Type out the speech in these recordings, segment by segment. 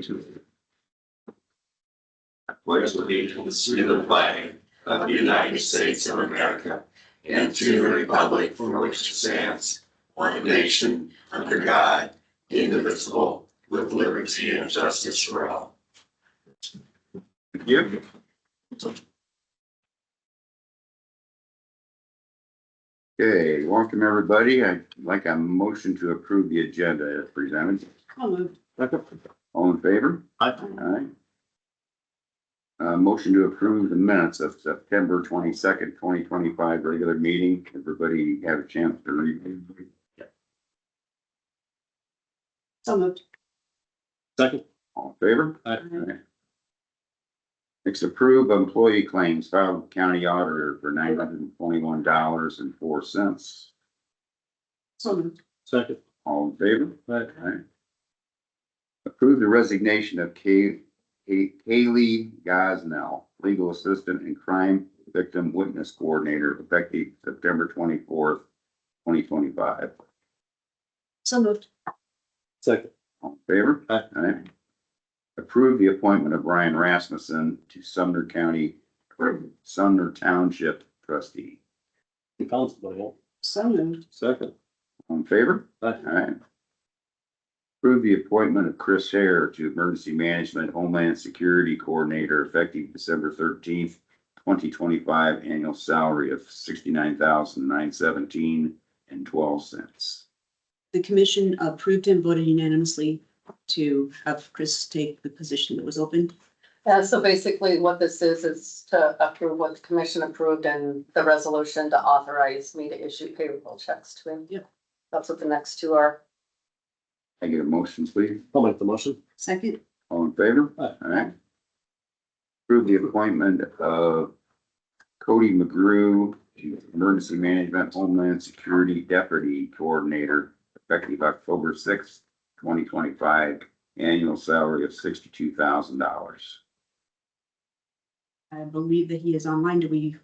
allegiance. I pledge allegiance to the flag of the United States of America and to the republic for which it stands, one nation, under God, indivisible, with liberty and justice for all. Thank you. Okay, welcome everybody. I'd like a motion to approve the agenda as presented. I'll move. All in favor? Aye. Aye. Motion to approve the minutes of September 22nd, 2025 regular meeting. Everybody have a chance to read. So moved. Second. All in favor? Aye. Aye. Next, approve employee claims filed with County Auditor for $921.04. So moved. Second. All in favor? Aye. Aye. Approve the resignation of Kaylea Gosnell, Legal Assistant and Crime Victim Witness Coordinator, effective September 24th, 2025. So moved. Second. All in favor? Aye. Aye. Approve the appointment of Brian Rasmussen to Sumner Township Trustee. Constable. So moved. Second. All in favor? Aye. Aye. Approve the appointment of Hare to Emergency Management Homeland Security Coordinator, effective December 13th, 2025, annual salary of $69,917.12. The commission approved and voted unanimously to have Chris take the position that was open. So basically what this is to approve what the commission approved and the resolution to authorize me to issue payroll checks to him. Yep. That's what the next two are. I get a motion, please. I'll make the motion. Second. All in favor? Aye. All right. Approve the appointment of Cody McGrew to Emergency Management Homeland Security Deputy Coordinator, effective October 6th, 2025, annual salary of $62,000. I believe that he is online. Do we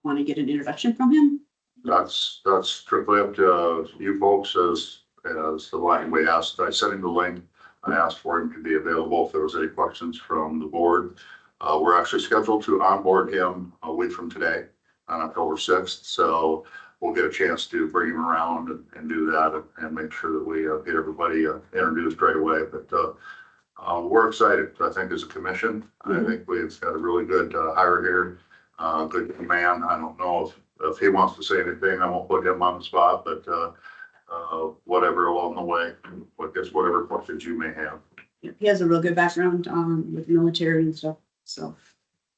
want to get an introduction from him? That's strictly up to you folks as the line we asked. I sent him the link. I asked for him to be available if there was any questions from the board. We're actually scheduled to onboard him a week from today on October 6th. So we'll get a chance to bring him around and do that and make sure that we get everybody introduced right away. But we're excited, I think, as a commission. I think we've got a really good hire here, good man. I don't know if he wants to say anything. I won't put him on the spot, but whatever along the way, whatever questions you may have. He has a real good background with military and stuff, so.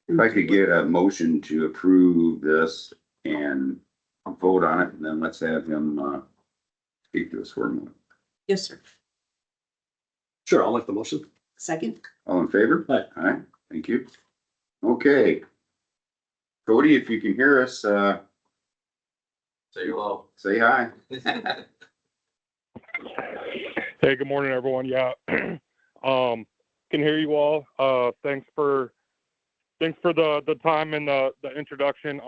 If I could get a motion to approve this and vote on it, and then let's have him speak to us for a moment. Yes, sir. Sure, I'll make the motion. Second. All in favor? Aye. All right, thank you. Okay. Cody, if you can hear us, Say hello. say hi. Hey, good morning, everyone. Yeah, can hear you all. Thanks for the time and the introduction.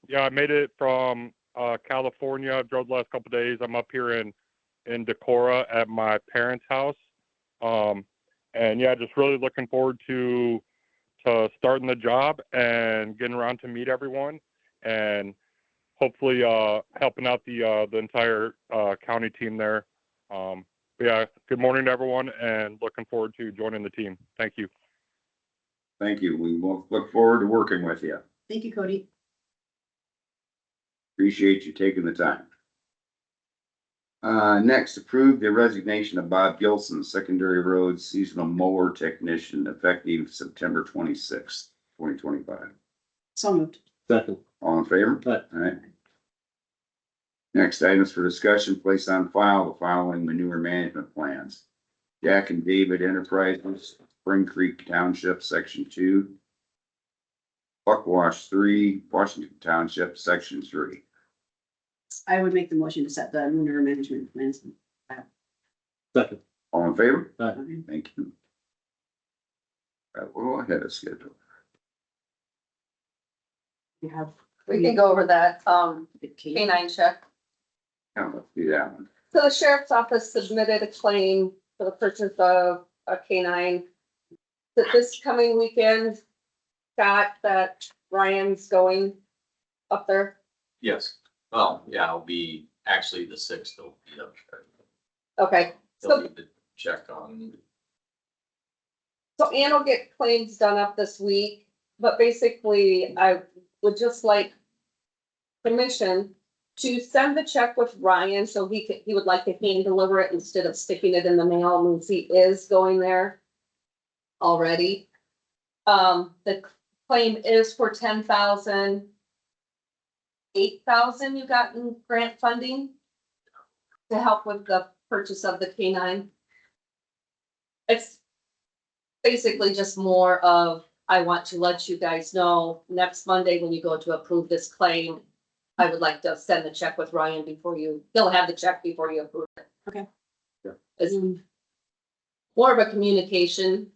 Yeah, I made it from California. I've drove the last couple of days. I'm up here in Decorah at my parents' house. And yeah, just really looking forward to starting the job and getting around to meet everyone and hopefully helping out the entire county team there. Yeah, good morning to everyone and looking forward to joining the team. Thank you. Thank you. We will look forward to working with you. Thank you, Cody. Appreciate you taking the time. Next, approve the resignation of Bob Gilson, Secondary Roads Seasonal Mower Technician, effective September 26th, 2025. So moved. Second. All in favor? Aye. All right. Next, items for discussion, place on file the following manure management plans. Jack and David Enterprises, Spring Creek Township, Section 2. Buckwash 3, Washington Township, Section 3. I would make the motion to set the manure management plans. Second. All in favor? Aye. Thank you. We're all ahead of schedule. We have. We can go over that the K- K-9 check. Now let's do that one. So the sheriff's office submitted a claim for the purchase of a K-9 that this coming weekend, Scott, that Ryan's going up there? Yes, well, yeah, it'll be actually the 6th, they'll be up there. Okay, They'll so, need to check on, so Ann will get claims done up this week, but basically I would just like permission to send the check with Ryan, so he would like to hand deliver it instead of sticking it in the mail, means he is going there already. The claim is for 10,000. 8,000 you got in grant funding to help with the purchase of the K9. It's basically just more of, I want to let you guys know, next Monday when you go to approve this claim, I would like to send the check with Ryan before he'll have the check before you approve it. Okay. Yeah. It's more of a communication.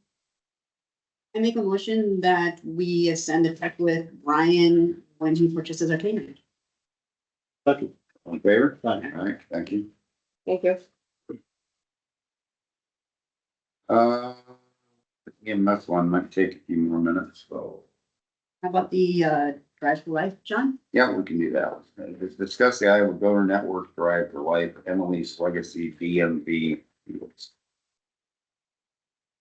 I make a motion that we send a check with Ryan when he purchases our canine. Second. All in favor? Aye. All right, thank you. Thank you. EMS one might take a few more minutes, so, How about the Drive for Life, John? yeah, we can do that. Let's discuss the Iowa Governor Network Drive for Life, Emily's Legacy DMV.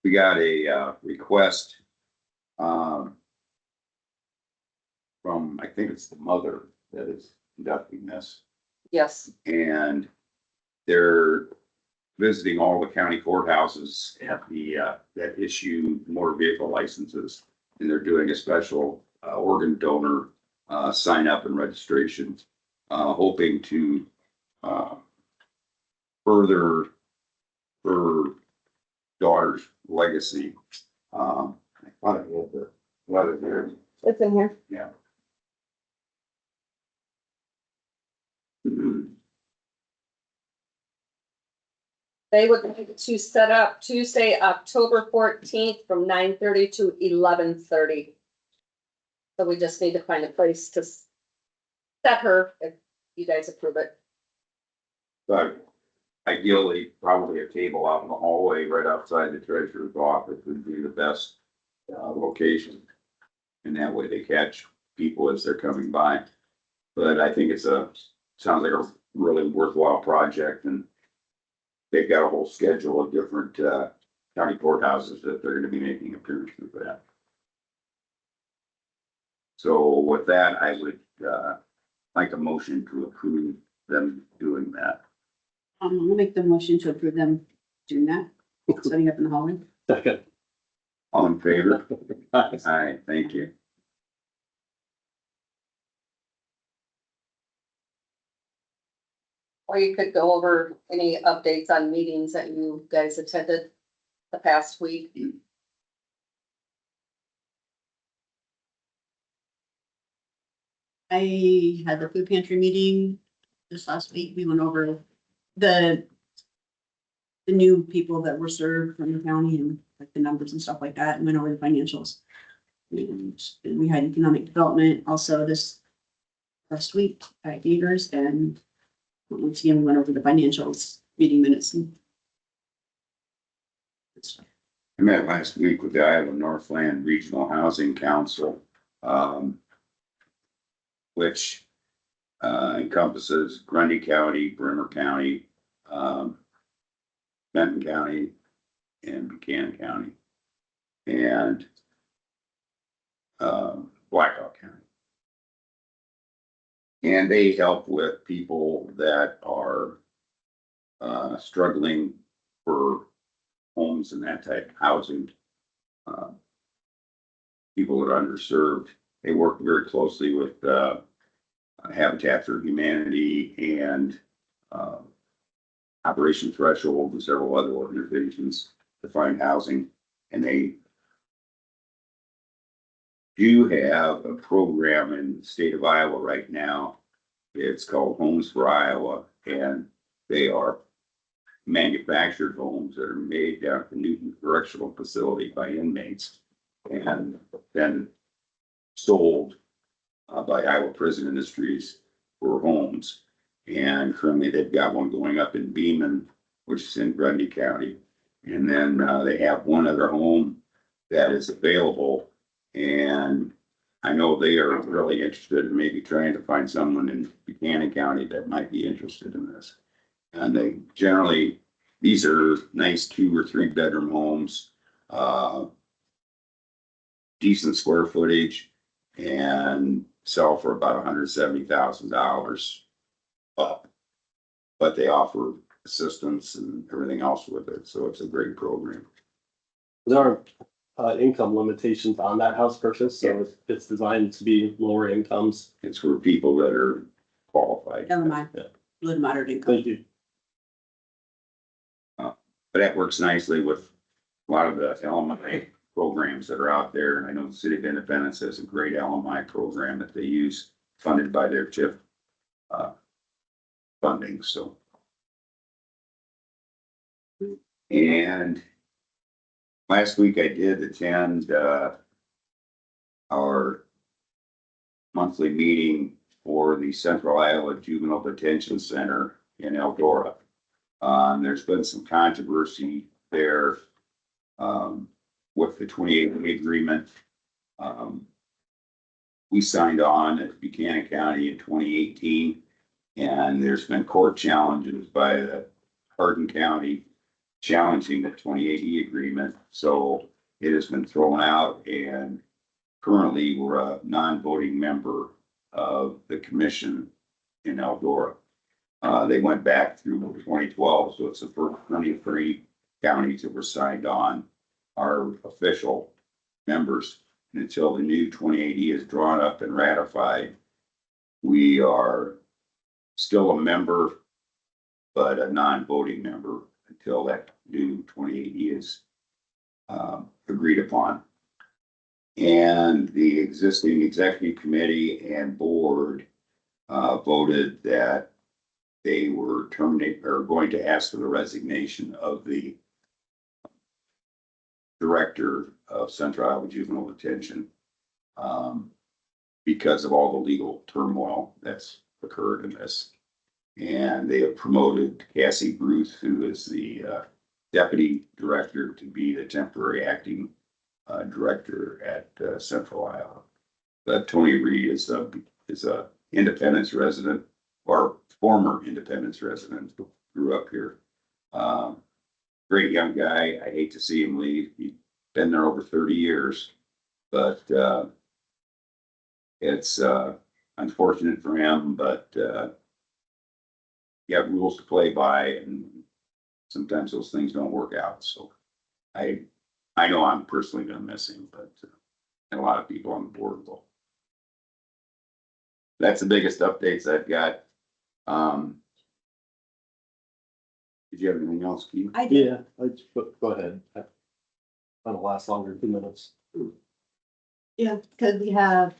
We got a request from, I think it's the mother that is conducting this, Yes, and they're visiting all the county courthouses at the, that issue motor vehicle licenses. And they're doing a special, organ donor, sign up and registration, hoping to, further her daughter's legacy. I thought I had the letter there. it's in here. Yeah. They would like to set up Tuesday, October 14th from 9:30 to 11:30. So we just need to find a place to set her if you guys approve it. But ideally, probably a table out in the hallway right outside the treasurer's office would be the best, location. And that way they catch people as they're coming by. But I think sounds like a really worthwhile project, and they've got a whole schedule of different, county courthouses that they're gonna be making appearances at. So with that, I would, like a motion to approve them doing that. I'll make the motion to approve them doing that, setting up in the hallway. Second. All in favor? Aye. Aye, thank you. Or you could go over any updates on meetings that you guys attended the past week. I had the food pantry meeting this last week. We went over the new people that were served from the county and like the numbers and stuff like that, and went over the financials. And we had economic development also this last week at Gators, and once again, we went over the financials, meeting minutes and stuff. I met last week with the Iowa Northland Regional Housing Council, which encompasses Grundy County, Bremer County, Benton County, and Buchanan County, and Blackhawk County. And they help with people that are struggling for homes and that type of housing. People that are underserved. They work very closely with Habitat for Humanity and Operation Threshold and several other organizations to find housing. And they do have a program in the state of Iowa right now. It's called Homes for Iowa, and they are manufactured homes that are made down at the Newton Correctional Facility by inmates and then sold by Iowa Prison Industries for homes. And currently they've got one going up in Beeman, which is in Grundy County. And then they have one other home that is available. And I know they are really interested in maybe trying to find someone in Buchanan County that might be interested in this. And they generally, these are nice 2 or 3 bedroom homes, decent square footage, and sell for about $170,000 up. But they offer assistance and everything else with it, so it's a great program. There are income limitations on that house purchase, so it's designed to be lower incomes. It's for people that are qualified. LMI, Yeah. low to moderate income. Thank you. But that works nicely with a lot of the LMI programs that are out there. And I know the City of Independence has a great LMI program that they use, funded by their TIF funding, so. And last week I did attend our monthly meeting for the Central Iowa Juvenile Detention Center in Eldora. There's been some controversy there with the 28-day agreement. We signed on at Buchanan County in 2018, and there's been court challenges by the Hardin County challenging the 28E agreement. So it has been thrown out, and currently we're a non-voting member of the commission in Eldora. They went back through 2012, so it's the first 23 counties that were signed on are official members. And until the new 28E is drawn up and ratified, we are still a member, but a non-voting member until that new 28E is agreed upon. And the existing executive committee and board voted that they were going to ask for the resignation of the director of Central Iowa Juvenile Detention because of all the legal turmoil that's occurred in this. And they have promoted Cassie Bruce, who is the deputy director, to be the temporary acting director at Central Iowa. But Tony Reed is a Independence resident, or former Independence resident, who grew up here. Great young guy. I hate to see him leave. He's been there over 30 years, but it's unfortunate for him, but you have rules to play by, and sometimes those things don't work out. So I know I'm personally gonna miss him, but and a lot of people on the board will. That's the biggest updates I've got. Did you have anything else, Keith? I did. Yeah, go ahead. That'll last longer than 2 minutes. Yeah, because we have,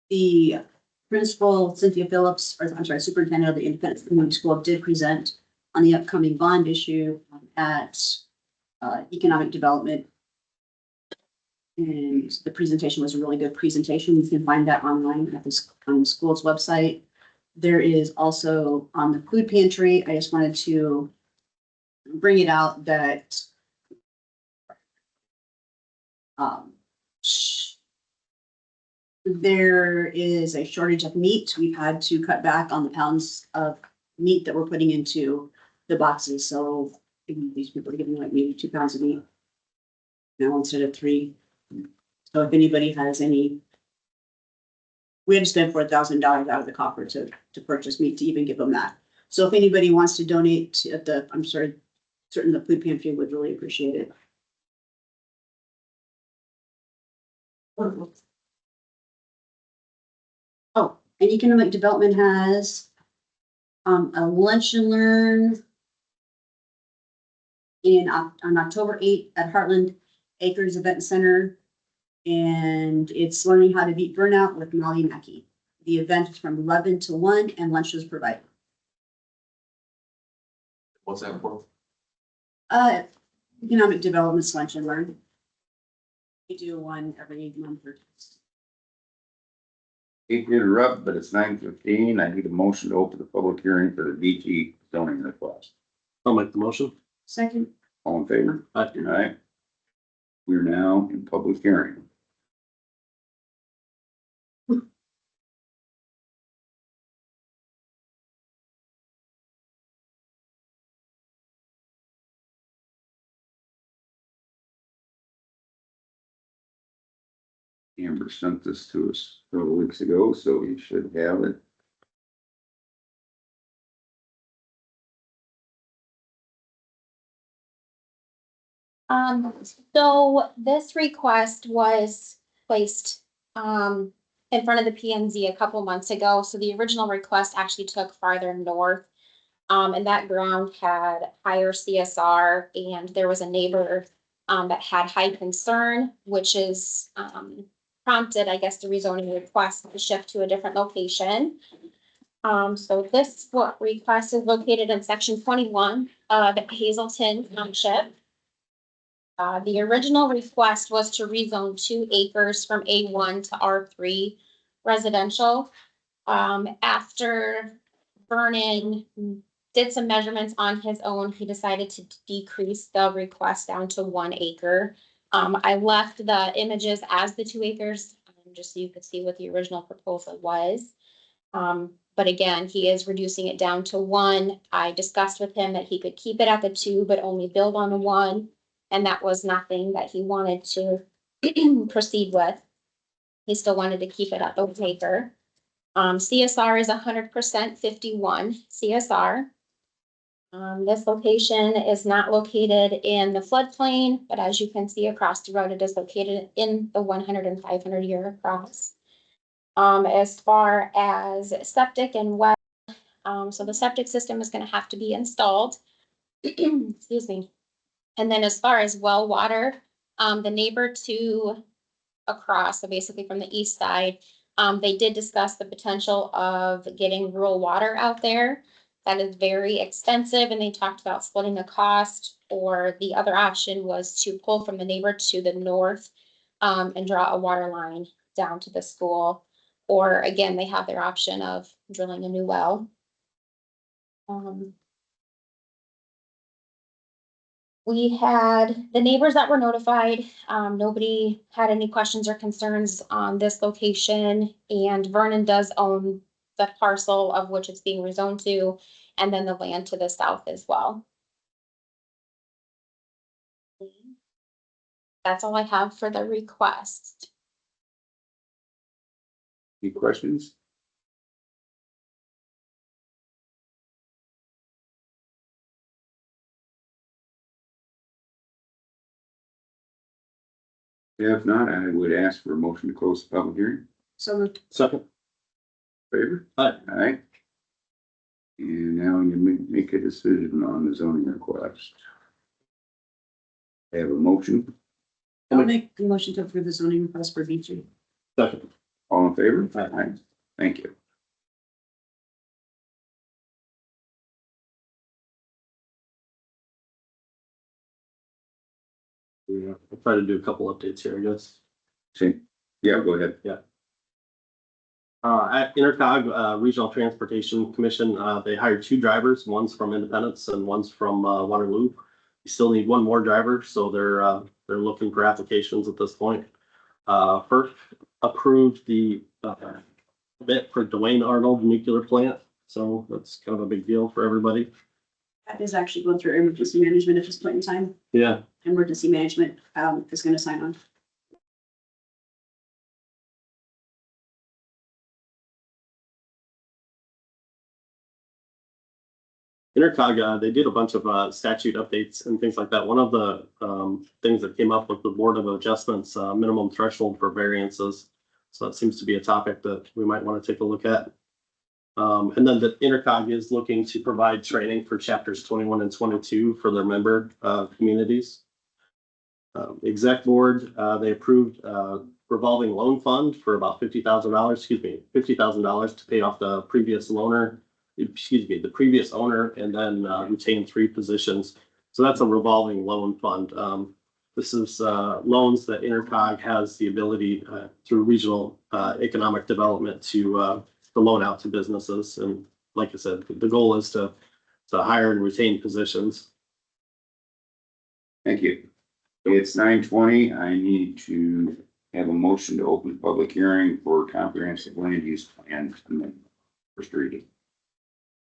the principal, Cynthia Phillips, or I'm sorry, superintendent of the Independence Community School did present on the upcoming bond issue at, economic development. And the presentation was a really good presentation. You can find that online at this, on the school's website. There is also on the food pantry, I just wanted to bring it out that there is a shortage of meat. We've had to cut back on the pounds of meat that we're putting into the boxes. So these people are getting like maybe 2 pounds of meat now instead of 3. So if anybody has any, we had to spend $4,000 out of the coffer to purchase meat to even give them that. So if anybody wants to donate at the, I'm sorry, certain the food pantry would really appreciate it. Oh, and economic development has a lunch and learn on October 8th at Heartland Acres Event Center. And it's learning how to beat burnout with Molly Mackey. The event is from 11 to 1 and lunch is provided. What's that for? Economic development's lunch and learn. We do one every month or two. Hate to interrupt, but it's 9:15. I need a motion to open the public hearing for the Beachy zoning request. I'll make the motion. Second. All in favor? Aye. Aye. We're now in public hearing. Amber sent this to us several weeks ago, so you should have it. So this request was placed, in front of the PNZ a couple months ago. So the original request actually took farther north. And that ground had higher CSR and there was a neighbor, that had high concern, which is, prompted, I guess, the rezoning request to shift to a different location. So this request is located in section 21 of Hazelton Township. The original request was to rezone 2 acres from A1 to R3 residential. After Vernon did some measurements on his own, he decided to decrease the request down to 1 acre. I left the images as the 2 acres, just so you could see what the original proposal was. But again, he is reducing it down to 1. I discussed with him that he could keep it at the 2, but only build on the 1. And that was nothing that he wanted to proceed with. He still wanted to keep it at the 1 acre. CSR is 100% 51 CSR. This location is not located in the floodplain, but as you can see across the road, it is located in the 100 and 500 year across. As far as septic and well, so the septic system is going to have to be installed. Excuse me. And then as far as well water, the neighbor to across, so basically from the east side, they did discuss the potential of getting rural water out there. That is very expensive, and they talked about splitting the cost, or the other option was to pull from the neighbor to the north, and draw a water line down to the school. Or again, they have their option of drilling a new well. We had the neighbors that were notified. Nobody had any questions or concerns on this location, and Vernon does own the parcel of which it's being rezoned to, and then the land to the south as well. That's all I have for the request. Any questions? If not, I would ask for a motion to close the public hearing. So moved. Second. Favor? Aye. Aye. And now you make a decision on the zoning request. Have a motion. I'll make the motion to approve the zoning request for Beachy. Second. All in favor? Aye. Thank you. Yeah, I'll try to do a couple updates here, I guess. See, yeah, go ahead. At Intercog, Regional Transportation Commission, they hired 2 drivers. One's from Independence and one's from Waterloo. You still need 1 more driver, so they're looking for applications at this point. First approved the bid for Dwayne Arnold nuclear plant, so that's kind of a big deal for everybody. That is actually going through emergency management at this point in time. Yeah. Emergency management is going to sign on. Intercog, they did a bunch of statute updates and things like that. One of the things that came up with the Board of Adjustments, minimum threshold for variances. So that seems to be a topic that we might want to take a look at. And then the Intercog is looking to provide training for chapters 21 and 22 for their member communities. Exec board, they approved revolving loan fund for about $50,000 to pay off the previous owner, and then retain 3 positions. So that's a revolving loan fund. This is loans that Intercog has the ability through regional economic development to loan out to businesses. And like I said, the goal is to hire and retain positions. Thank you. It's 9:20. I need to have a motion to open public hearing for comprehensive land use plan amendment. First reading.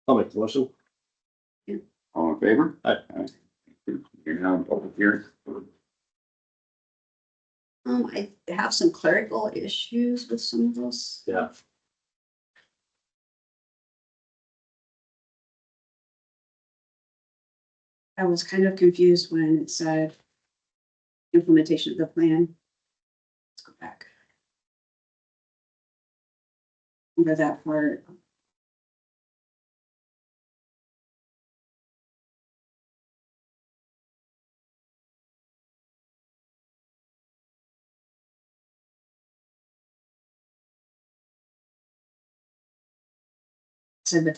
I'll make the motion. All in favor? Aye. You're now in public hearing. I have some clerical issues with some of this. Yeah. I was kind of confused when it said implementation of the plan. Let's go back. Under that part. Said the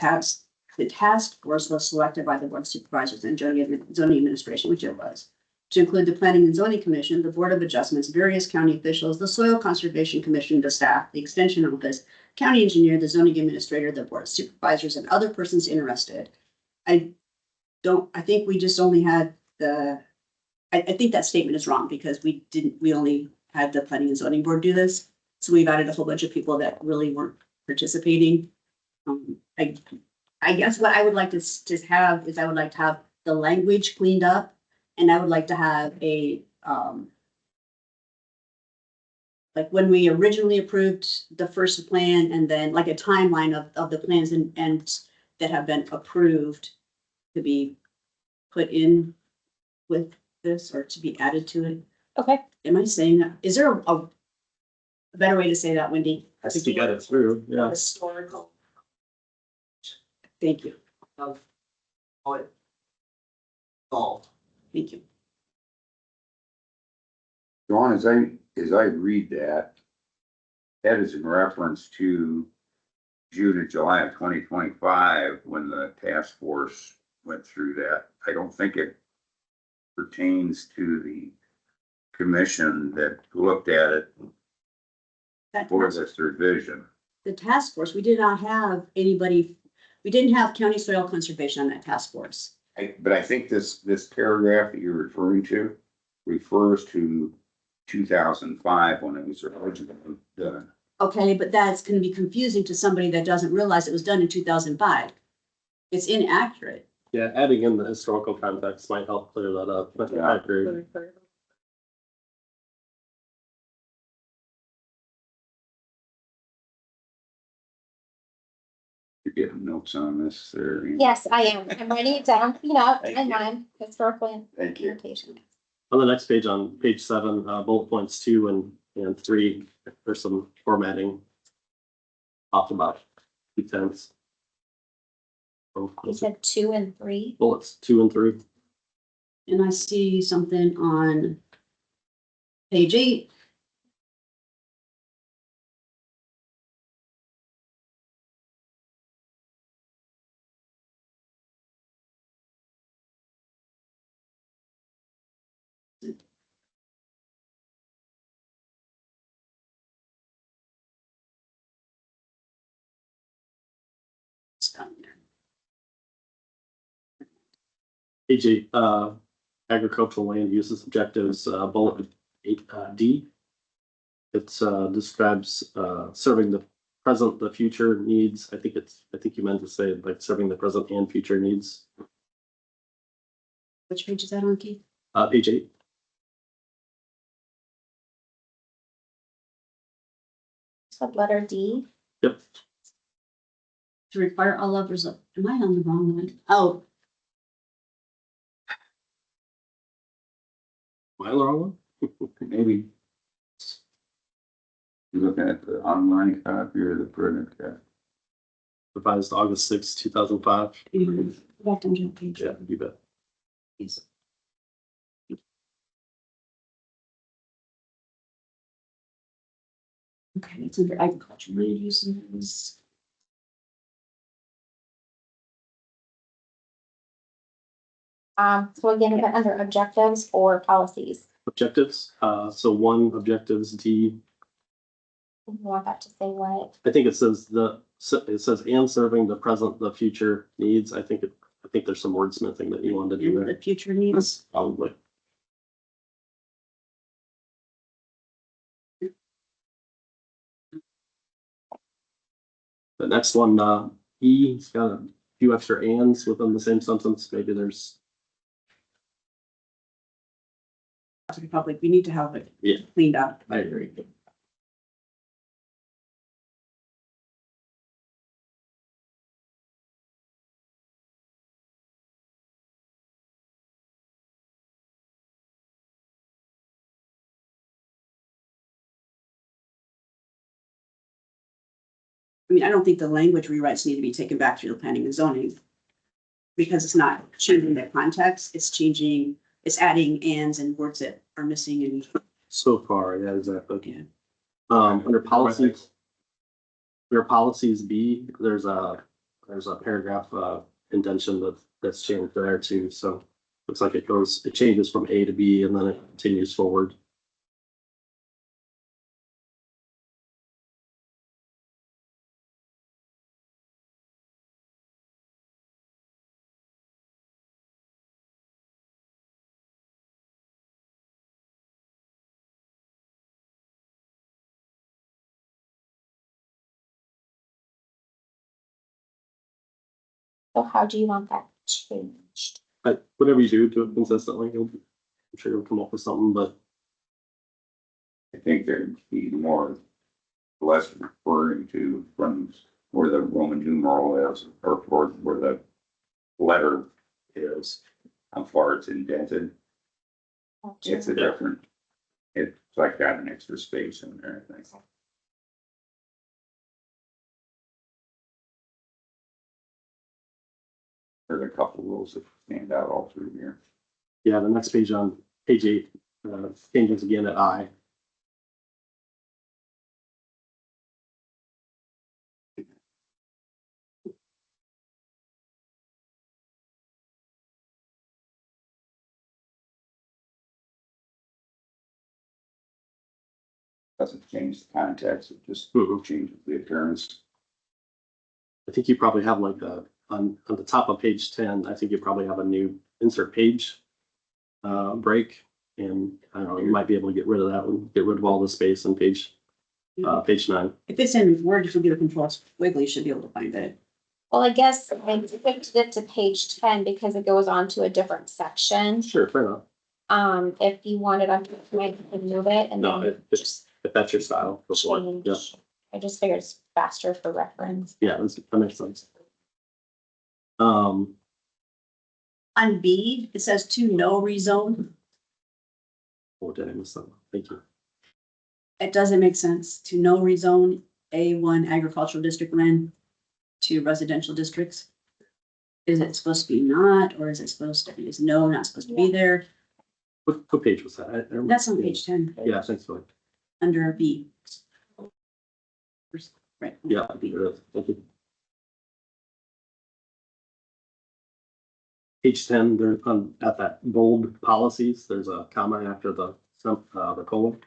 task force was selected by the board of supervisors and zoning administration, which it was, to include the planning and zoning commission, the board of adjustments, various county officials, the soil conservation commission, the staff, the extension office, county engineer, the zoning administrator, the board of supervisors, and other persons interested. I think we just only had I think that statement is wrong because we only had the planning and zoning board do this. So we've added a whole bunch of people that really weren't participating. I guess what I would like to have is I would like to have the language cleaned up, and I would like to have a, like when we originally approved the first plan, and then like a timeline of the plans and that have been approved to be put in with this or to be added to it. Okay. Am I saying that? Is there a better way to say that, Wendy? I think you got it through, yeah. Historical. Thank you. Of what? All. Thank you. John, as I read that, that is in reference to June and July of 2025, when the task force went through that. I don't think it pertains to the commission that looked at it That for task- this revision. The task force, we did not have anybody, we didn't have county soil conservation on that task force. But I think this paragraph that you're referring to refers to 2005 when it was originally done. Okay, but that's gonna be confusing to somebody that doesn't realize it was done in 2005. It's inaccurate. Yeah, adding in the historical context might help clear that up. But I agree. You're getting notes on this there. Yes, I am. I'm writing it down, clean up, Thank and you. mine, historical Thank you. notation. On the next page, on page 7, bullet points 2 and 3, there's some formatting. Off about 2 tenths. You said 2 and 3. Bullets 2 and 3. And I see something on page 8. It's down there. Page 8, agricultural land uses objectives, bullet 8, D. It describes serving the present, the future needs. I think you meant to say like serving the present and future needs. Which page is that on, Keith? Page 8. So letter D. Yep. To require all others, am I on the wrong one? Oh, Am I the wrong one? Maybe. You looking at the online copy or the printed copy? Revised August 6, 2005. anyway, go back down to the page. Yeah, you bet. Yes. Okay, it's under agriculture land uses. So again, is that under objectives or policies? Objectives. So 1 objectives D. You want that to say what? I think it says and serving the present, the future needs. I think there's some wordsmithing that you wanted to do And the there. future needs. Probably. The next one, E's got a few extra ands within the same sentence. Maybe there's, Public, we need to have it Yeah. cleaned up. I agree. I mean, I don't think the language rewrites need to be taken back to the planning and zoning. Because it's not changing the context, it's changing, it's adding ands and words that are missing and, So far, yeah, exactly. yeah. Under policies. Under policies B, there's a paragraph, indentation that's changed there too, so. Looks like it changes from A to B and then it continues forward. So how do you want that changed? But whatever you do it consistently, I'm sure you'll come up with something, but I think there'd be more, less referring to from where the Roman numeral is, or where the letter is, how far it's indented. It's a different, it's like got an extra space in there, I think. There's a couple rules that stand out all through here. yeah, the next page on page 8, changes again at I. Doesn't change the context, it just Mhm. changes the appearance. I think you probably have like on the top of page 10, I think you probably have a new insert page break. And I don't know, you might be able to get rid of that one, get rid of all the space on page 9. If it's in Word, if you get a control squiggly, you should be able to find it. Well, I guess I flipped it to page 10 because it goes on to a different section. Sure, fair enough. If you wanted, I could move it and No, then if that's your style, go for it. Yeah, change. I just figured it's faster for reference. yeah, that makes sense. Um, On B, it says to no rezone. oh, did I miss that? Thank you. It doesn't make sense to no rezone A1 agricultural district land to residential districts. Is it supposed to be not, or is it supposed to be, is no not supposed to be there? What page was that? I don't- That's on page 10, Yeah, thanks for it. under B. Right. Yeah, it is. Thank you. Page 10, there at that bold policies, there's a comma after the colon.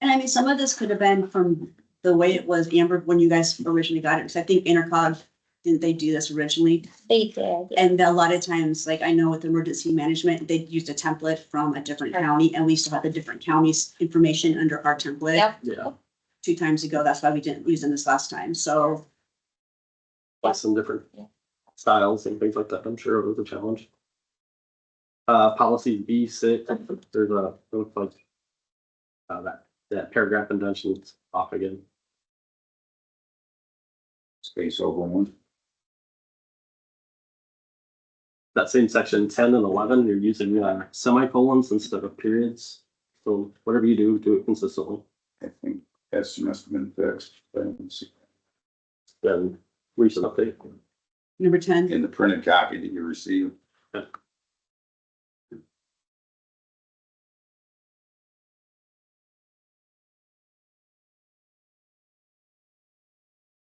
And I mean, some of this could have been from the way it was Amber when you guys originally got it, because I think Intercog, didn't they do this originally? They did. And a lot of times, like I know with emergency management, they used a template from a different county and we still have the different counties' information under our template. Yep. Yeah, 2 times ago, that's why we didn't use them this last time, so. like some different Yeah. styles and things like that. I'm sure it was a challenge. Policy B6, there's it looks like that paragraph indention's off again. Space over one. That same section 10 and 11, you're using semicolons instead of periods. So whatever you do it consistently. I think that's must have been fixed. But it's Then recent update. Number 10, in the printed copy that you received.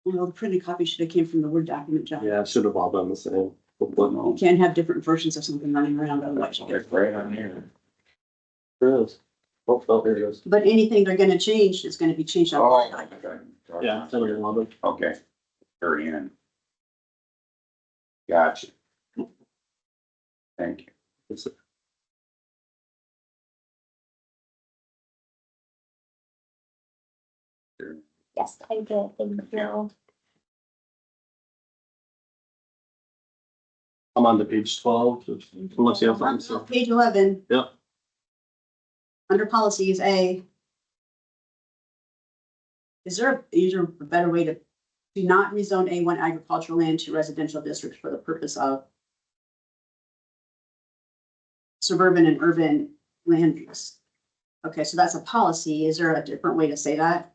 well, the printed copy should have came from the Word document, John. Yeah, it should have all done the same. You can't have different versions of something running around, otherwise you get. It's right on here. There it is. Oh, there it goes. But anything they're gonna change is gonna be changed on. Oh, Word. okay. Yeah, 10 and 11. Okay. Very in. Gotcha. Thank you. It's- Yes, I did, thank you. I'm on to page 12, unless you have something to say. Page 11. Yep. Under policies, A. Is there a better way to do not rezone A1 agricultural land to residential districts for the purpose of suburban and urban land use? Okay, so that's a policy. Is there a different way to say that?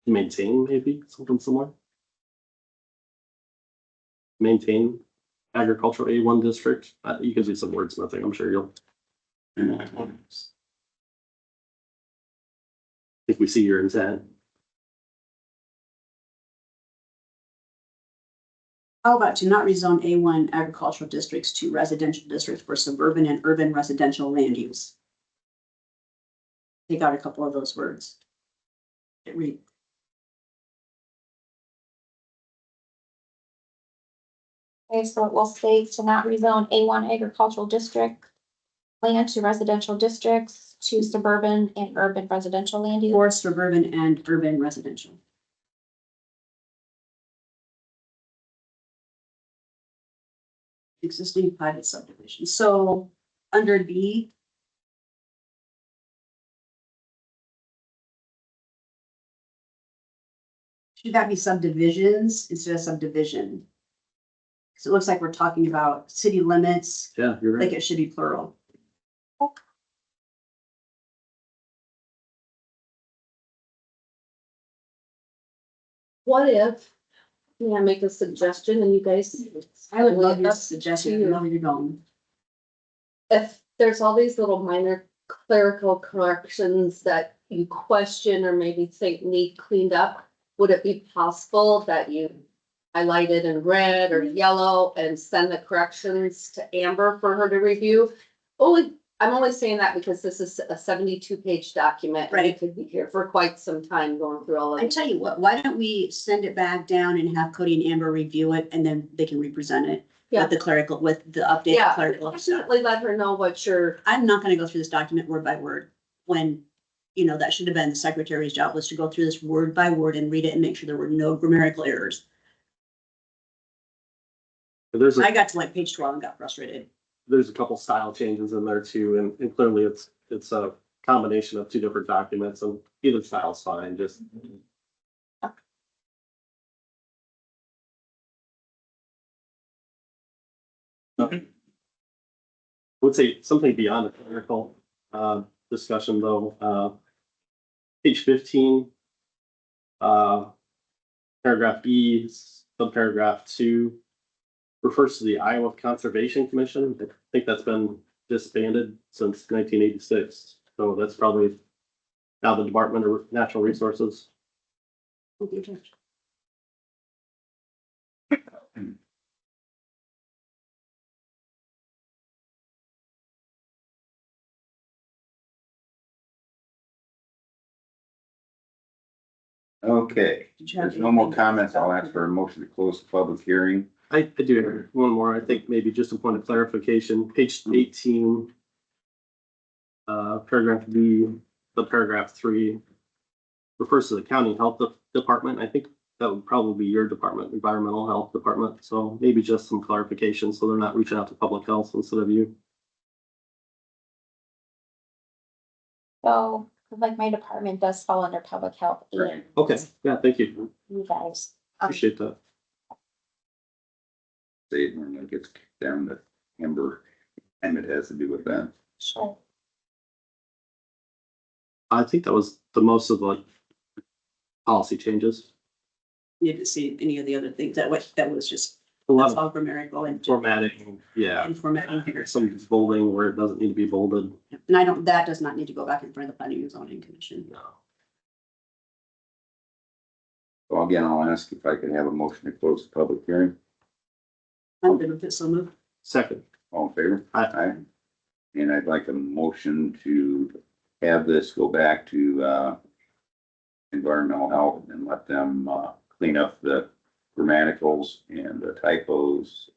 Maintain, maybe, something similar. Maintain agricultural A1 district. You can do some wordsmithing, I'm sure you'll. I think we see your intent. How about to not rezone A1 agricultural districts to residential districts for suburban and urban residential land use? Take out a couple of those words. It read. Okay, so it will state to not rezone A1 agricultural district land to residential districts to suburban and urban residential land use. For suburban and urban residential. Existing private subdivision. So under B. Should that be subdivisions instead of subdivision? Because it looks like we're talking about city limits, Yeah, you're like right. it should be plural. What if, may I make a suggestion and you guys? I would love your Up to suggestion. I you. know where you're going. If there's all these little minor clerical corrections that you question or maybe think need cleaned up, would it be possible that you highlight it in red or yellow and send the corrections to Amber for her to review? I'm only saying that because this is a 72-page document. And we Right. could be here for quite some time going through all of I it. tell you what, why don't we send it back down and have Cody and Amber review it and then they can represent it Yeah. with the clerical, with the updated Yeah, clerical stuff. definitely let her know what you're, I'm not gonna go through this document word by word when, that should have been the secretary's job, was to go through this word by word and read it and make sure there were no grammatical errors. There's I a, got to like page 12 and got frustrated. there's a couple style changes in there too, and clearly it's a combination of two different documents, and either style's fine, just. I would say something beyond the clerical, discussion though, page 15. Paragraph E, subparagraph 2 refers to the Iowa Conservation Commission. I think that's been disbanded since 1986, so that's probably now the Department of Natural Resources. Okay, Did you have there's no more anything? comments. I'll ask for a motion to close the public hearing. I do have one more, I think maybe just a point of clarification, page 18. Paragraph B, the paragraph 3 refers to the county health department. I think that would probably be your department, environmental health department. So maybe just some clarification, so they're not reaching out to public health instead of you. So, like my department does fall under public health and Right. Okay, yeah, thank you. you guys. Appreciate that. Say it when it gets kicked down to Amber, and it has to do with that. Sure. I think that was the most of the policy changes. You didn't see any of the other things that was just, A lot that's of all grammatical and formatting, yeah, and formatting here. some bolding where it doesn't need to be bolded. And that does not need to go back in front of the planning and zoning commission. No. So again, I'll ask if I could have a motion to close the public hearing. I'm good with it, so move. Second, All in favor? Aye. And I'd like a motion to have this go back to, environmental health and let them, clean up the grammaticals and the typos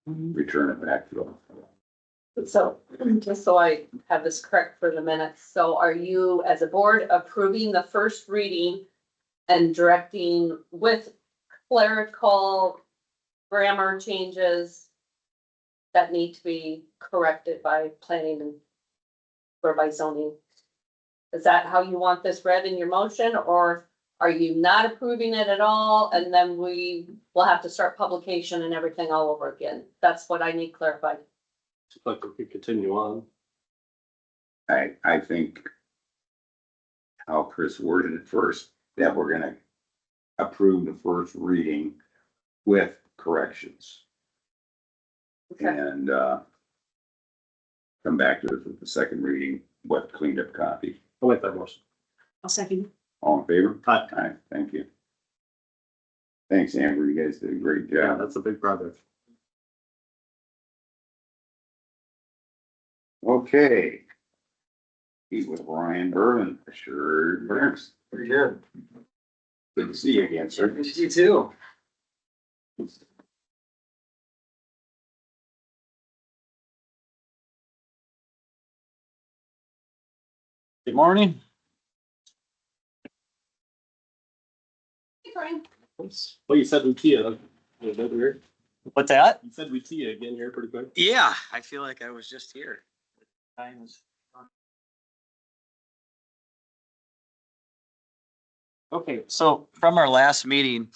and return it back to them. so, just so I have this correct for the minutes. So are you, as a board, approving the first reading and directing with clerical grammar changes that need to be corrected by planning and or by zoning. Is that how you want this read in your motion, or are you not approving it at all? And then we will have to start publication and everything all over again. That's what I need clarified. Like we could continue on. I think how Chris worded it first, that we're gonna approve the first reading with corrections Okay, and, come back to it with the second reading, what cleaned up copy. I'll make that motion. I'll second. All in favor? Aye. Aye, thank you. Thanks, Amber, you guys did a great Yeah, job. that's a big project. Okay. Meet with Ryan Berlin, sure burns. Pretty good. Good to see you again, sir. You too. Good morning. hey, Brian. Well, you said we'd see you. You What's that? said we'd see you again here pretty quick. Yeah, I feel like I was just here. Time is. Okay, so from our last meeting,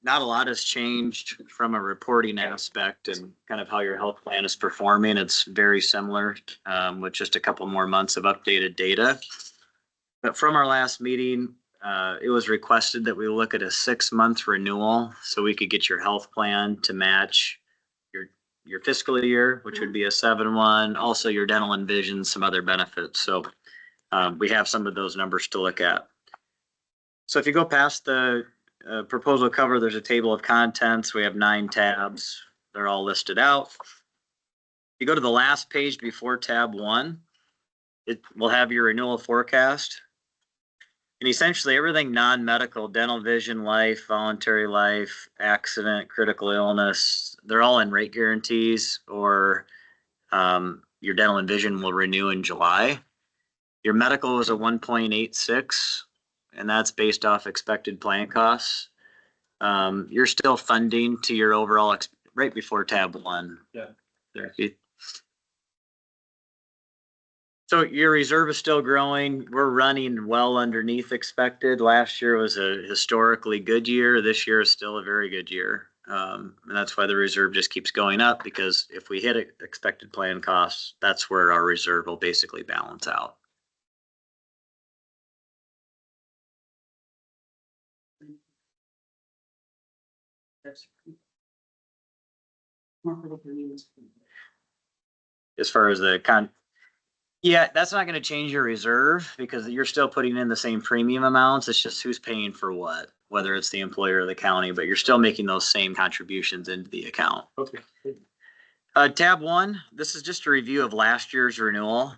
not a lot has changed from a reporting aspect and kind of how your health plan is performing. It's very similar, with just a couple more months of updated data. But from our last meeting, it was requested that we look at a 6-month renewal so we could get your health plan to match your fiscal year, which would be a 7/1, also your dental and vision, some other benefits. So we have some of those numbers to look at. So if you go past the proposal cover, there's a table of contents. We have 9 tabs. They're all listed out. You go to the last page before tab 1, it will have your renewal forecast. And essentially everything non-medical, dental, vision, life, voluntary life, accident, critical illness, they're all in rate guarantees, or your dental and vision will renew in July. Your medical is a 1.86, and that's based off expected plan costs. You're still funding to your overall right before tab 1. Yeah. There. So your reserve is still growing. We're running well underneath expected. Last year was a historically good year. This year is still a very good year. And that's why the reserve just keeps going up, because if we hit expected plan costs, that's where our reserve will basically balance out. More for the county. As far as yeah, that's not going to change your reserve because you're still putting in the same premium amounts. It's just who's paying for what, whether it's the employer or the county, but you're still making those same contributions into the account. Okay. Tab 1, this is just a review of last year's renewal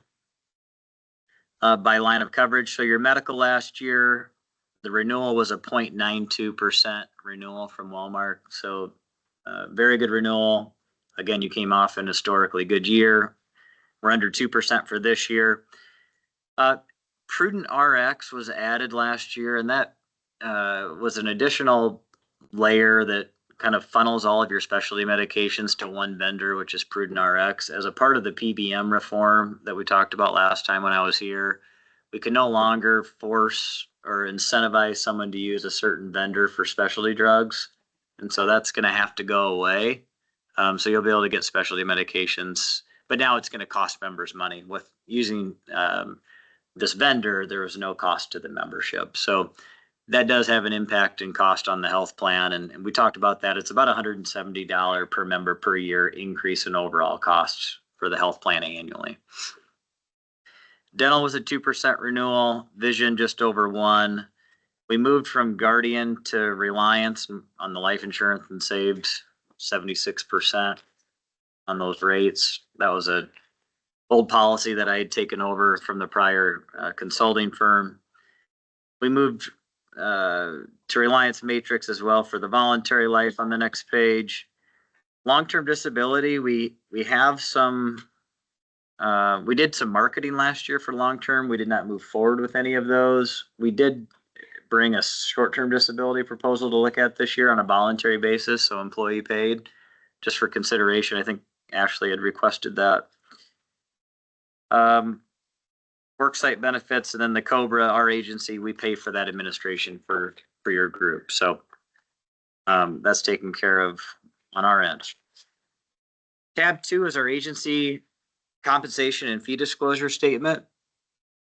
by line of coverage. So your medical last year, the renewal was a 0.92% renewal from Walmart. So very good renewal. Again, you came off an historically good year. We're under 2% for this year. Prudent RX was added last year, and that was an additional layer that kind of funnels all of your specialty medications to one vendor, which is Prudent RX. As a part of the PBM reform that we talked about last time when I was here, we can no longer force or incentivize someone to use a certain vendor for specialty drugs. And so that's going to have to go away. So you'll be able to get specialty medications, but now it's going to cost members money. With using this vendor, there is no cost to the membership. So that does have an impact and cost on the health plan. And we talked about that. It's about $170 per member per year increase in overall costs for the health plan annually. Dental was a 2% renewal, vision just over 1%. We moved from Guardian to Reliance on the life insurance and saved 76% on those rates. That was a old policy that I had taken over from the prior consulting firm. We moved to Reliance Matrix as well for the voluntary life on the next page. Long-term disability, we have some, we did some marketing last year for long-term. We did not move forward with any of those. We did bring a short-term disability proposal to look at this year on a voluntary basis, so employee paid, just for consideration. I think Ashley had requested that. Worksite benefits, and then the Cobra, our agency, we pay for that administration for your group. So that's taken care of on our end. Tab 2 is our agency compensation and fee disclosure statement.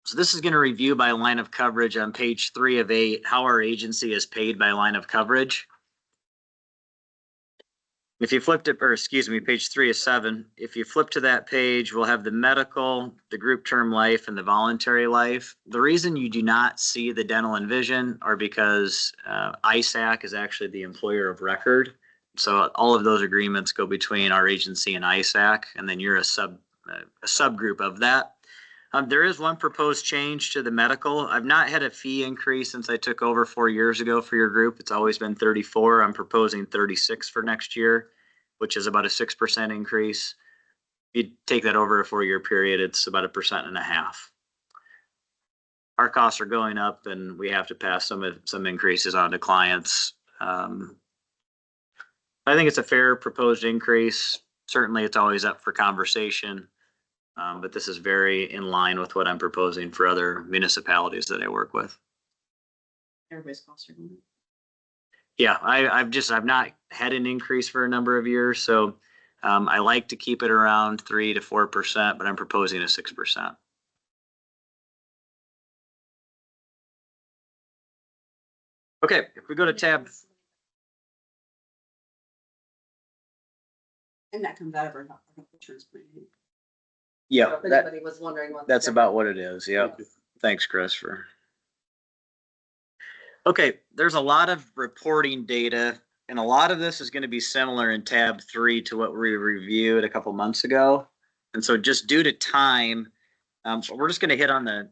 So this is going to review by line of coverage on page 3 of 8, how our agency is paid by line of coverage. If you flipped it, or excuse me, page 3 of 7, if you flip to that page, we'll have the medical, the group term life, and the voluntary life. The reason you do not see the dental and vision are because ISAC is actually the employer of record. So all of those agreements go between our agency and ISAC, and then you're a subgroup of that. There is one proposed change to the medical. I've not had a fee increase since I took over 4 years ago for your group. It's always been 34. I'm proposing 36 for next year, which is about a 6% increase. If you take that over a 4-year period, it's about 1.5%. Our costs are going up, and we have to pass some increases on to clients. I think it's a fair proposed increase. Certainly, it's always up for conversation. But this is very in line with what I'm proposing for other municipalities that I work with. Everybody's costs are going up. Yeah, I've not had an increase for a number of years, so I like to keep it around 3 to 4%, but I'm proposing a 6%. Okay, if we go to tab. And that comes out of our health insurance plan. Yeah, If anybody was wondering what. that's about what it is. Yep. Thanks, Chris, for. Okay, there's a lot of reporting data, and a lot of this is going to be similar in tab 3 to what we reviewed a couple months ago. And so just due to time, we're just going to hit on the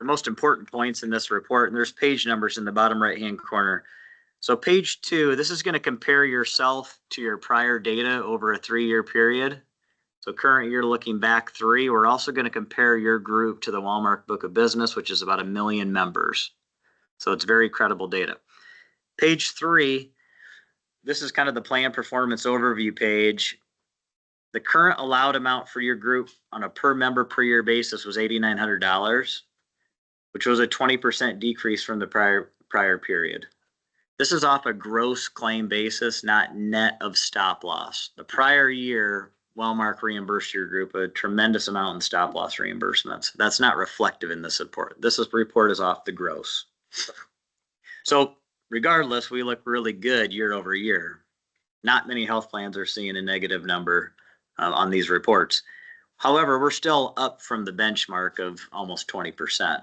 most important points in this report, and there's page numbers in the bottom right-hand corner. So page 2, this is going to compare yourself to your prior data over a 3-year period. So current year looking back 3, we're also going to compare your group to the Walmart book of business, which is about 1 million members. So it's very credible data. Page 3, this is kind of the plan performance overview page. The current allowed amount for your group on a per member per year basis was $8,900, which was a 20% decrease from the prior period. This is off a gross claim basis, not net of stop loss. The prior year, Wellmark reimbursed your group a tremendous amount in stop loss reimbursements. That's not reflective in this report. This report is off the gross. So regardless, we look really good year over year. Not many health plans are seeing a negative number on these reports. However, we're still up from the benchmark of almost 20%.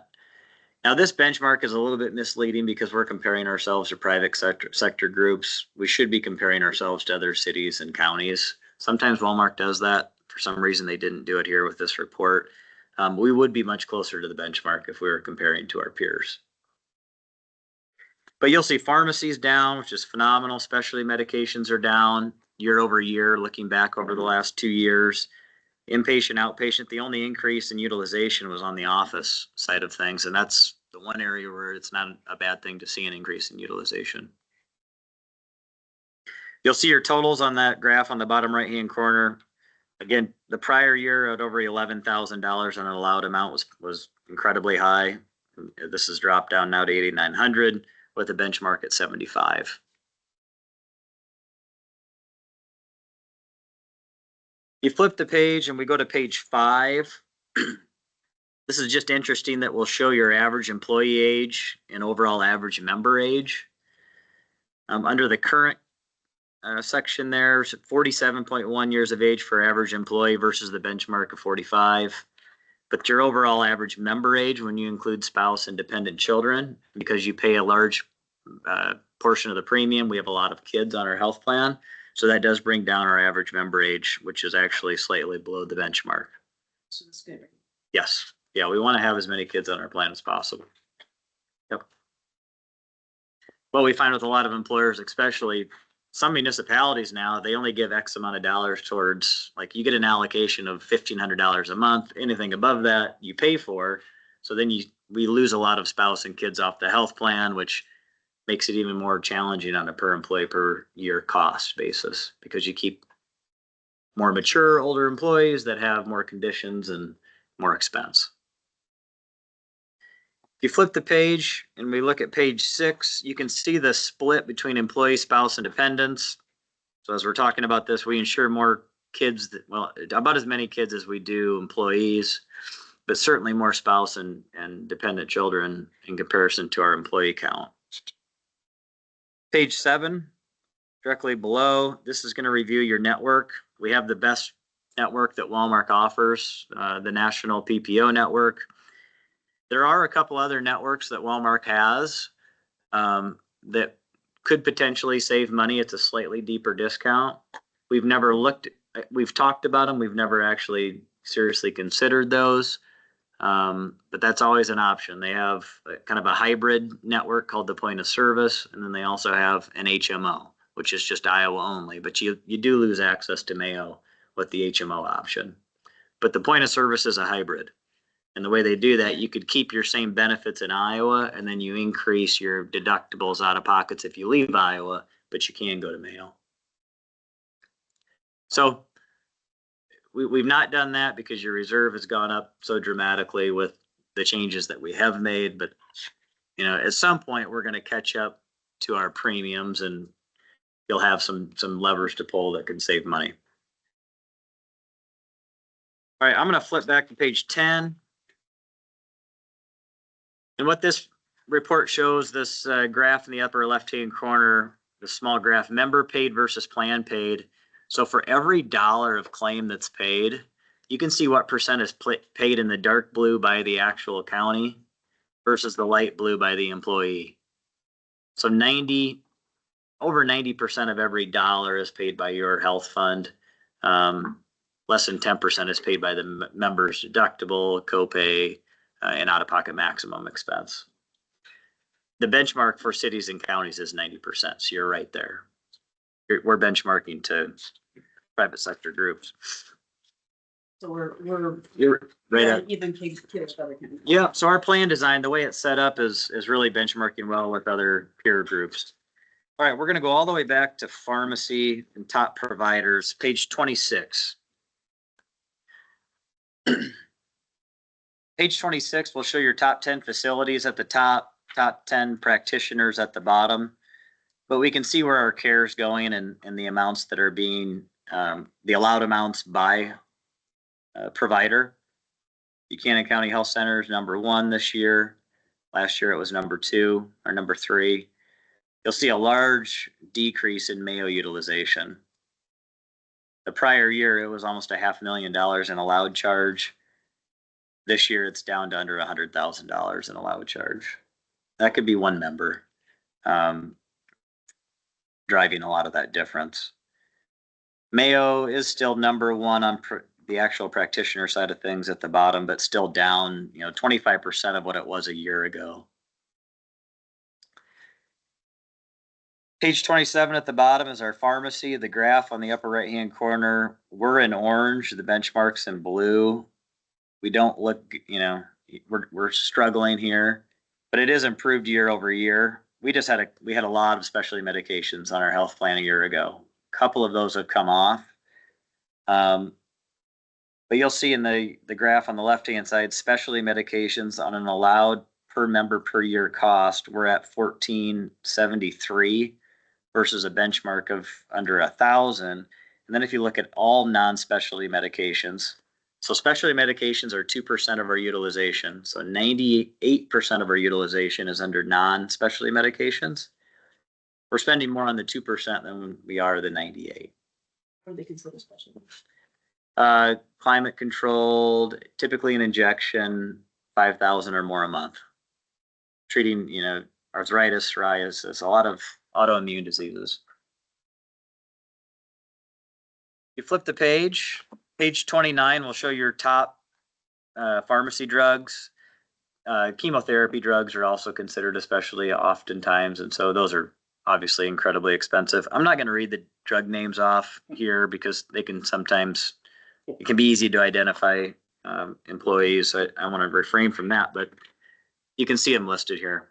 Now, this benchmark is a little bit misleading because we're comparing ourselves to private sector groups. We should be comparing ourselves to other cities and counties. Sometimes Walmart does that. For some reason, they didn't do it here with this report. We would be much closer to the benchmark if we were comparing to our peers. But you'll see pharmacies down, which is phenomenal. Specialty medications are down year over year, looking back over the last 2 years. Inpatient, outpatient, the only increase in utilization was on the office side of things. And that's the one area where it's not a bad thing to see an increase in utilization. You'll see your totals on that graph on the bottom right-hand corner. Again, the prior year at over $11,000 on an allowed amount was incredibly high. This has dropped down now to $8,900 with a benchmark at 75. You flip the page and we go to page 5. This is just interesting that we'll show your average employee age and overall average member age. Under the current section there, 47.1 years of age for average employee versus the benchmark of 45. But your overall average member age, when you include spouse and dependent children, because you pay a large portion of the premium, we have a lot of kids on our health plan. So that does bring down our average member age, which is actually slightly below the benchmark. So that's good. Yes. Yeah, we want to have as many kids on our plan as possible. Yep. What we find with a lot of employers, especially some municipalities now, they only give X amount of dollars towards, like, you get an allocation of $1,500 a month. Anything above that you pay for. So then you we lose a lot of spouse and kids off the health plan, which makes it even more challenging on a per employee per year cost basis, because you keep more mature, older employees that have more conditions and more expense. If you flip the page and we look at page 6, you can see the split between employee, spouse, and dependents. So as we're talking about this, we insure more kids, well, about as many kids as we do employees, but certainly more spouse and dependent children in comparison to our employee count. Page 7, directly below, this is going to review your network. We have the best network that Walmart offers, the national PPO network. There are a couple other networks that Walmart has that could potentially save money. It's a slightly deeper discount. We've talked about them. We've never actually seriously considered those. But that's always an option. They have kind of a hybrid network called the point of service, and then they also have an HMO, which is just Iowa only, but you do lose access to Mayo with the HMO option. But the point of service is a hybrid. And the way they do that, you could keep your same benefits in Iowa, and then you increase your deductibles out of pockets if you leave Iowa, but you can go to Mayo. So we've not done that because your reserve has gone up so dramatically with the changes that we have made. But, you know, at some point we're going to catch up to our premiums, and you'll have some levers to pull that can save money. All right, I'm going to flip back to page 10. And what this report shows, this graph in the upper left-hand corner, the small graph, member paid versus plan paid. So for every $1 of claim that's paid, you can see what percent is paid in the dark blue by the actual county versus the light blue by the employee. So over 90% of every $1 is paid by your health fund. Less than 10% is paid by the member's deductible, copay, and out-of-pocket maximum expense. The benchmark for cities and counties is 90%, so you're right there. We're benchmarking to private sector groups. So we're You're right at, even kids with other counties. yeah, so our plan design, the way it's set up is really benchmarking well with other peer groups. All right, we're going to go all the way back to pharmacy and top providers, page 26. Page 26 will show your top 10 facilities at the top 10 practitioners at the bottom. But we can see where our care is going and the amounts that are being, the allowed amounts by provider. Buchanan County Health Center is number 1 this year. Last year it was number 2 or number 3. You'll see a large decrease in Mayo utilization. The prior year, it was almost $500,000 in allowed charge. This year, it's down to under $100,000 in allowed charge. That could be one member driving a lot of that difference. Mayo is still number 1 on the actual practitioner side of things at the bottom, but still down, 25% of what it was a year ago. Page 27 at the bottom is our pharmacy. The graph on the upper right-hand corner, we're in orange, the benchmark's in blue. We don't look, we're struggling here, but it is improved year over year. We had a lot of specialty medications on our health plan a year ago. A couple of those have come off. But you'll see in the graph on the left-hand side, specialty medications on an allowed per member per year cost, we're at $1,473 versus a benchmark of under 1,000. And then if you look at all non-specialty medications, so specialty medications are 2% of our utilization. So 98% of our utilization is under non-specialty medications. We're spending more on the 2% than we are the 98. What are they considered special? Climate controlled, typically an injection, 5,000 or more a month. Treating, arthritis, psoriasis, a lot of autoimmune diseases. You flip the page. Page 29 will show your top pharmacy drugs. Chemotherapy drugs are also considered especially oftentimes, and so those are obviously incredibly expensive. I'm not going to read the drug names off here because it can be easy to identify employees. So I want to refrain from that, but You can see them listed here.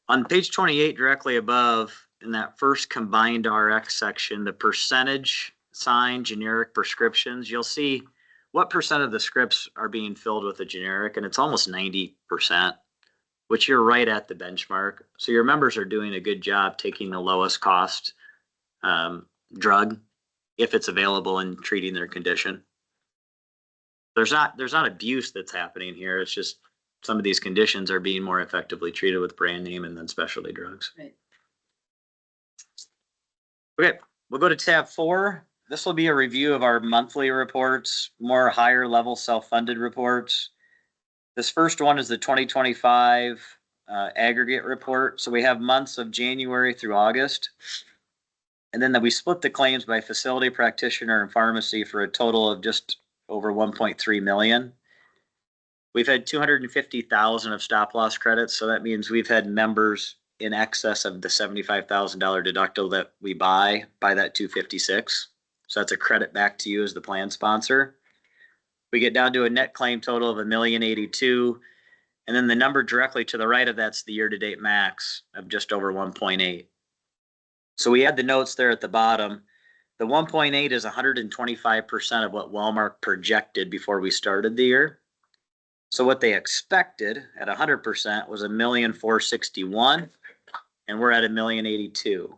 On page 28, directly above, in that first combined RX section, the percentage sign generic prescriptions, you'll see what percent of the scripts are being filled with a generic, and it's almost 90%, which you're right at the benchmark. So your members are doing a good job taking the lowest cost drug if it's available and treating their condition. There's not abuse that's happening here. It's just some of these conditions are being more effectively treated with brand name and then specialty drugs. Right. Okay, we'll go to tab 4. This will be a review of our monthly reports, more higher level self-funded reports. This first one is the 2025 aggregate report. So we have months of January through August. And then we split the claims by facility, practitioner, and pharmacy for a total of just over 1.3 million. We've had 250,000 of stop loss credits. So that means we've had members in excess of the $75,000 deductible that we buy that 256. So that's a credit back to you as the plan sponsor. We get down to a net claim total of $1,082,000. And then the number directly to the right of that's the year-to-date max of just over 1.8. So we had the notes there at the bottom. The 1.8 is 125% of what Wellmark projected before we started the year. So what they expected at 100% was $1,461,000, and we're at $1,082,000.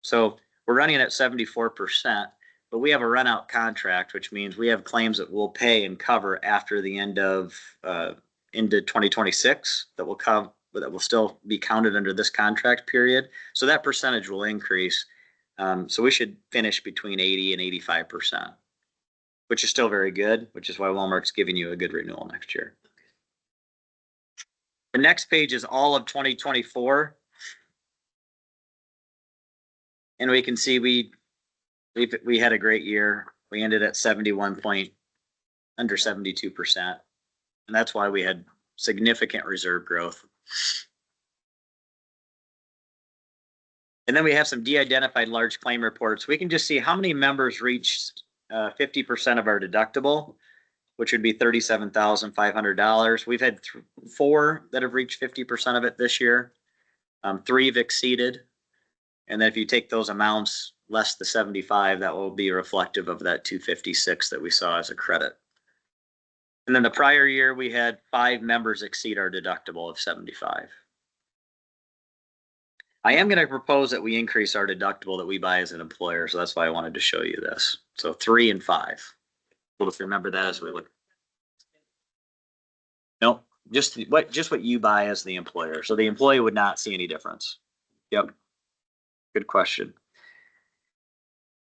So we're running at 74%, but we have a run out contract, which means we have claims that we'll pay and cover after the end of into 2026 that will still be counted under this contract period. So that percentage will increase. So we should finish between 80 and 85%, which is still very good, which is why Walmart's giving you a good renewal next year. The next page is all of 2024. And we can see we had a great year. We ended at under 72%. And that's why we had significant reserve growth. And then we have some de-identified large claim reports. We can just see how many members reached 50% of our deductible, which would be $37,500. We've had 4 that have reached 50% of it this year. 3 have exceeded. And then if you take those amounts less the 75, that will be reflective of that 256 that we saw as a credit. And then the prior year, we had 5 members exceed our deductible of 75. I am going to propose that we increase our deductible that we buy as an employer. So that's why I wanted to show you this. So 3 and 5. We'll just remember that as we look. Nope, just what you buy as the employer. So the employee would not see any difference. Yep. Good question.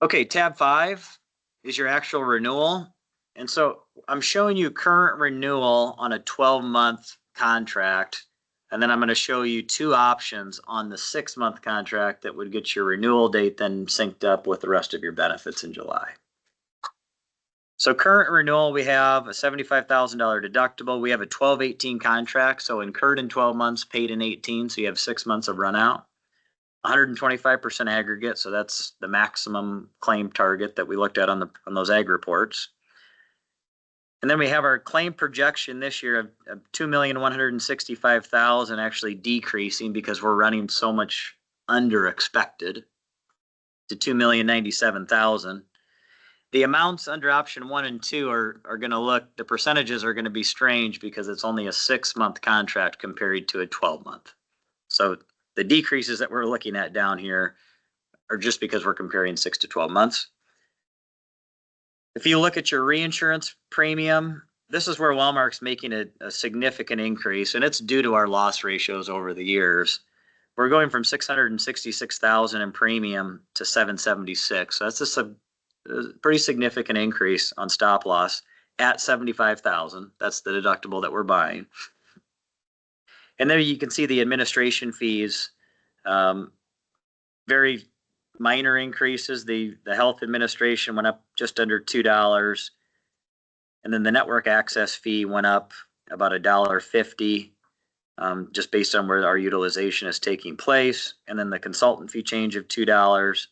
Okay, tab 5 is your actual renewal. And so I'm showing you current renewal on a 12-month contract. And then I'm going to show you 2 options on the 6-month contract that would get your renewal date then synced up with the rest of your benefits in July. So current renewal, we have a $75,000 deductible. We have a 12-18 contract. So incurred in 12 months, paid in 18. So you have 6 months of run out. 125% aggregate. So that's the maximum claim target that we looked at on those ag reports. And then we have our claim projection this year of $2,165,000 actually decreasing because we're running so much under expected to $2,097,000. The amounts under option 1 and 2 are going to look, the percentages are going to be strange because it's only a 6-month contract compared to a 12-month. So the decreases that we're looking at down here are just because we're comparing 6 to 12 months. If you look at your reinsurance premium, this is where Wellmark's making a significant increase, and it's due to our loss ratios over the years. We're going from $666,000 in premium to $776,000. So that's a pretty significant increase on stop loss at $75,000. That's the deductible that we're buying. And then you can see the administration fees, very minor increases. The health administration went up just under $2. And then the network access fee went up about $1.50, just based on where our utilization is taking place. And then the consultant fee change of $2,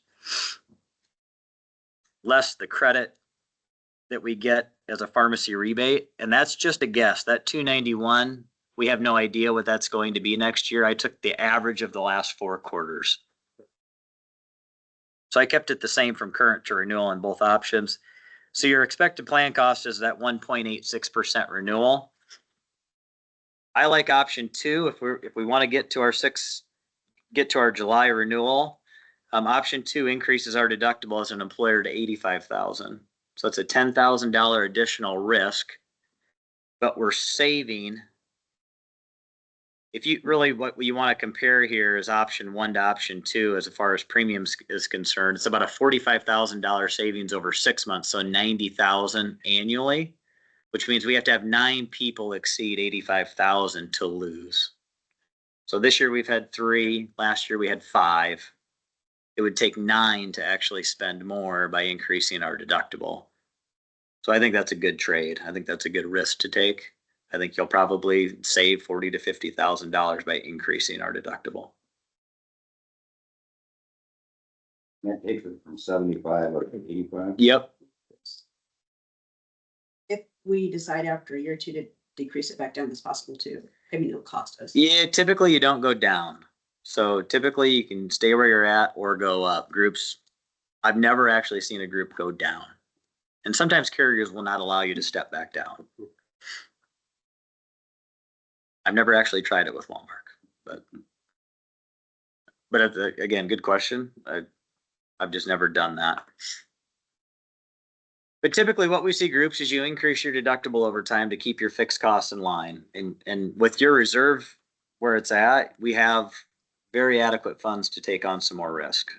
less the credit that we get as a pharmacy rebate. And that's just a guess. That $291 We have no idea what that's going to be next year. I took the average of the last 4 quarters. So I kept it the same from current to renewal on both options. So your expected plan cost is that 1.86% renewal. I like option 2 if we want to get to our July renewal. Option 2 increases our deductible as an employer to $85,000. So it's a $10,000 additional risk, but we're saving. If you really, what you want to compare here is option 1 to option 2 as far as premiums is concerned. It's about a $45,000 savings over 6 months, so $90,000 annually, which means we have to have 9 people exceed 85,000 to lose. So this year we've had 3, last year we had 5. It would take 9 to actually spend more by increasing our deductible. So I think that's a good trade. I think that's a good risk to take. I think you'll probably save $40,000 to $50,000 by increasing our deductible. That takes it from 75 up to 85. Yep. If we decide after a year or 2 to decrease it back down as possible too, I mean, it'll cost us. Yeah, typically you don't go down. So typically you can stay where you're at or go up. Groups, I've never actually seen a group go down. And sometimes carriers will not allow you to step back down. I've never actually tried it with Walmart, but again, good question. I've just never done that. But typically what we see groups is you increase your deductible over time to keep your fixed costs in line. And with your reserve where it's at, we have very adequate funds to take on some more risk.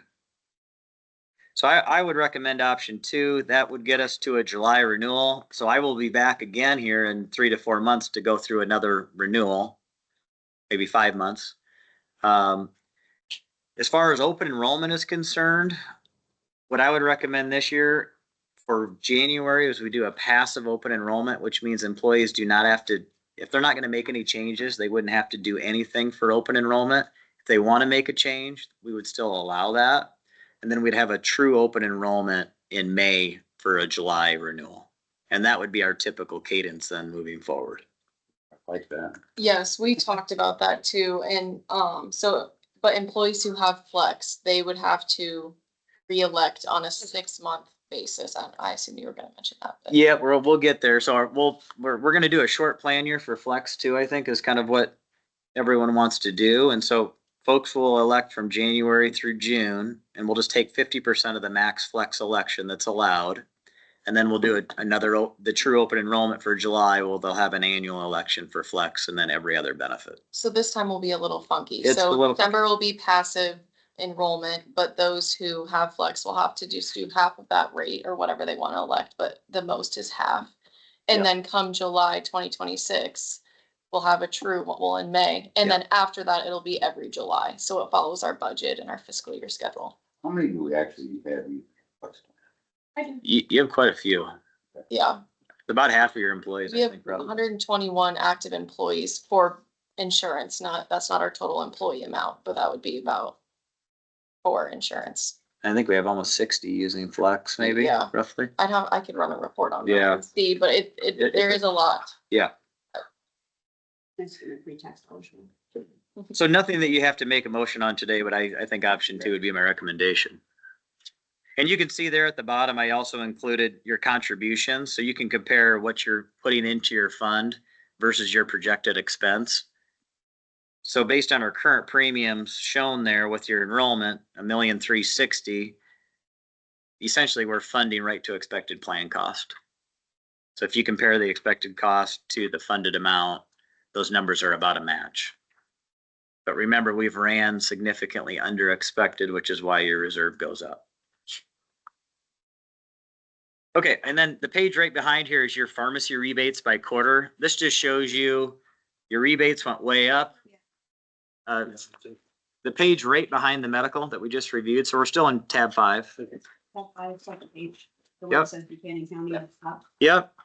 So I would recommend option 2. That would get us to a July renewal. So I will be back again here in 3 to 4 months to go through another renewal, maybe 5 months. As far as open enrollment is concerned, what I would recommend this year for January is we do a passive open enrollment, which means employees do not have to, if they're not going to make any changes, they wouldn't have to do anything for open enrollment. If they want to make a change, we would still allow that. And then we'd have a true open enrollment in May for a July renewal. And that would be our typical cadence then moving forward. Like that. Yes, we talked about that too, and, but employees who have flex, they would have to re-elect on a 6-month basis. I assume you were gonna mention that. But. Yeah, we'll get there. So we're going to do a short plan year for flex too, I think is kind of what everyone wants to do. And so folks will elect from January through June, and we'll just take 50% of the max flex election that's allowed. And then we'll do the true open enrollment for July. Well, they'll have an annual election for flex and then every other benefit. So this time will be a little funky. It's a So little December will be passive enrollment, but those who have flex will have to just do half of that rate or whatever they want to elect, but the most is half. And Yep. then come July 2026, we'll have a true, well, in May. And then after that, it'll be every July. So it follows our budget and our fiscal year schedule. How many do we actually have? You have quite a few. Yeah, About half of your employees, we I have think, probably. 121 active employees for insurance. That's not our total employee amount, but that would be about for insurance. I think we have almost 60 using flex, maybe, Yeah. roughly. I could run a report on that Yeah. and see, but there is a lot. Yeah. It's gonna be pre-tax eligible. So nothing that you have to make a motion on today, but I think option 2 would be my recommendation. And you can see there at the bottom, I also included your contributions, so you can compare what you're putting into your fund versus your projected expense. So based on our current premiums shown there with your enrollment, $1,360,000, essentially we're funding right to expected plan cost. So if you compare the expected cost to the funded amount, those numbers are about a match. But remember, we've ran significantly under expected, which is why your reserve goes up. Okay, and then the page right behind here is your pharmacy rebates by quarter. This just shows you your rebates went way up. The page right behind the medical that we just reviewed, so we're still in tab 5. Second page. The one Yep. that says Buchanan County at the top. Yep.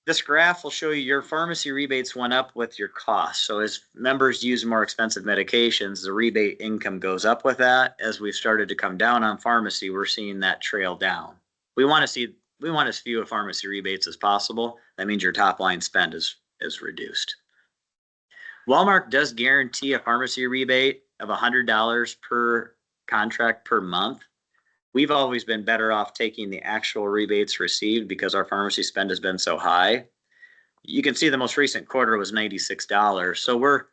This graph will show you your pharmacy rebates went up with your costs. So as members use more expensive medications, the rebate income goes up with that. As we've started to come down on pharmacy, we're seeing that trail down. We want as few of pharmacy rebates as possible. That means your top line spend is reduced. Walmart does guarantee a pharmacy rebate of $100 per contract per month. We've always been better off taking the actual rebates received because our pharmacy spend has been so high. You can see the most recent quarter was $96. So we're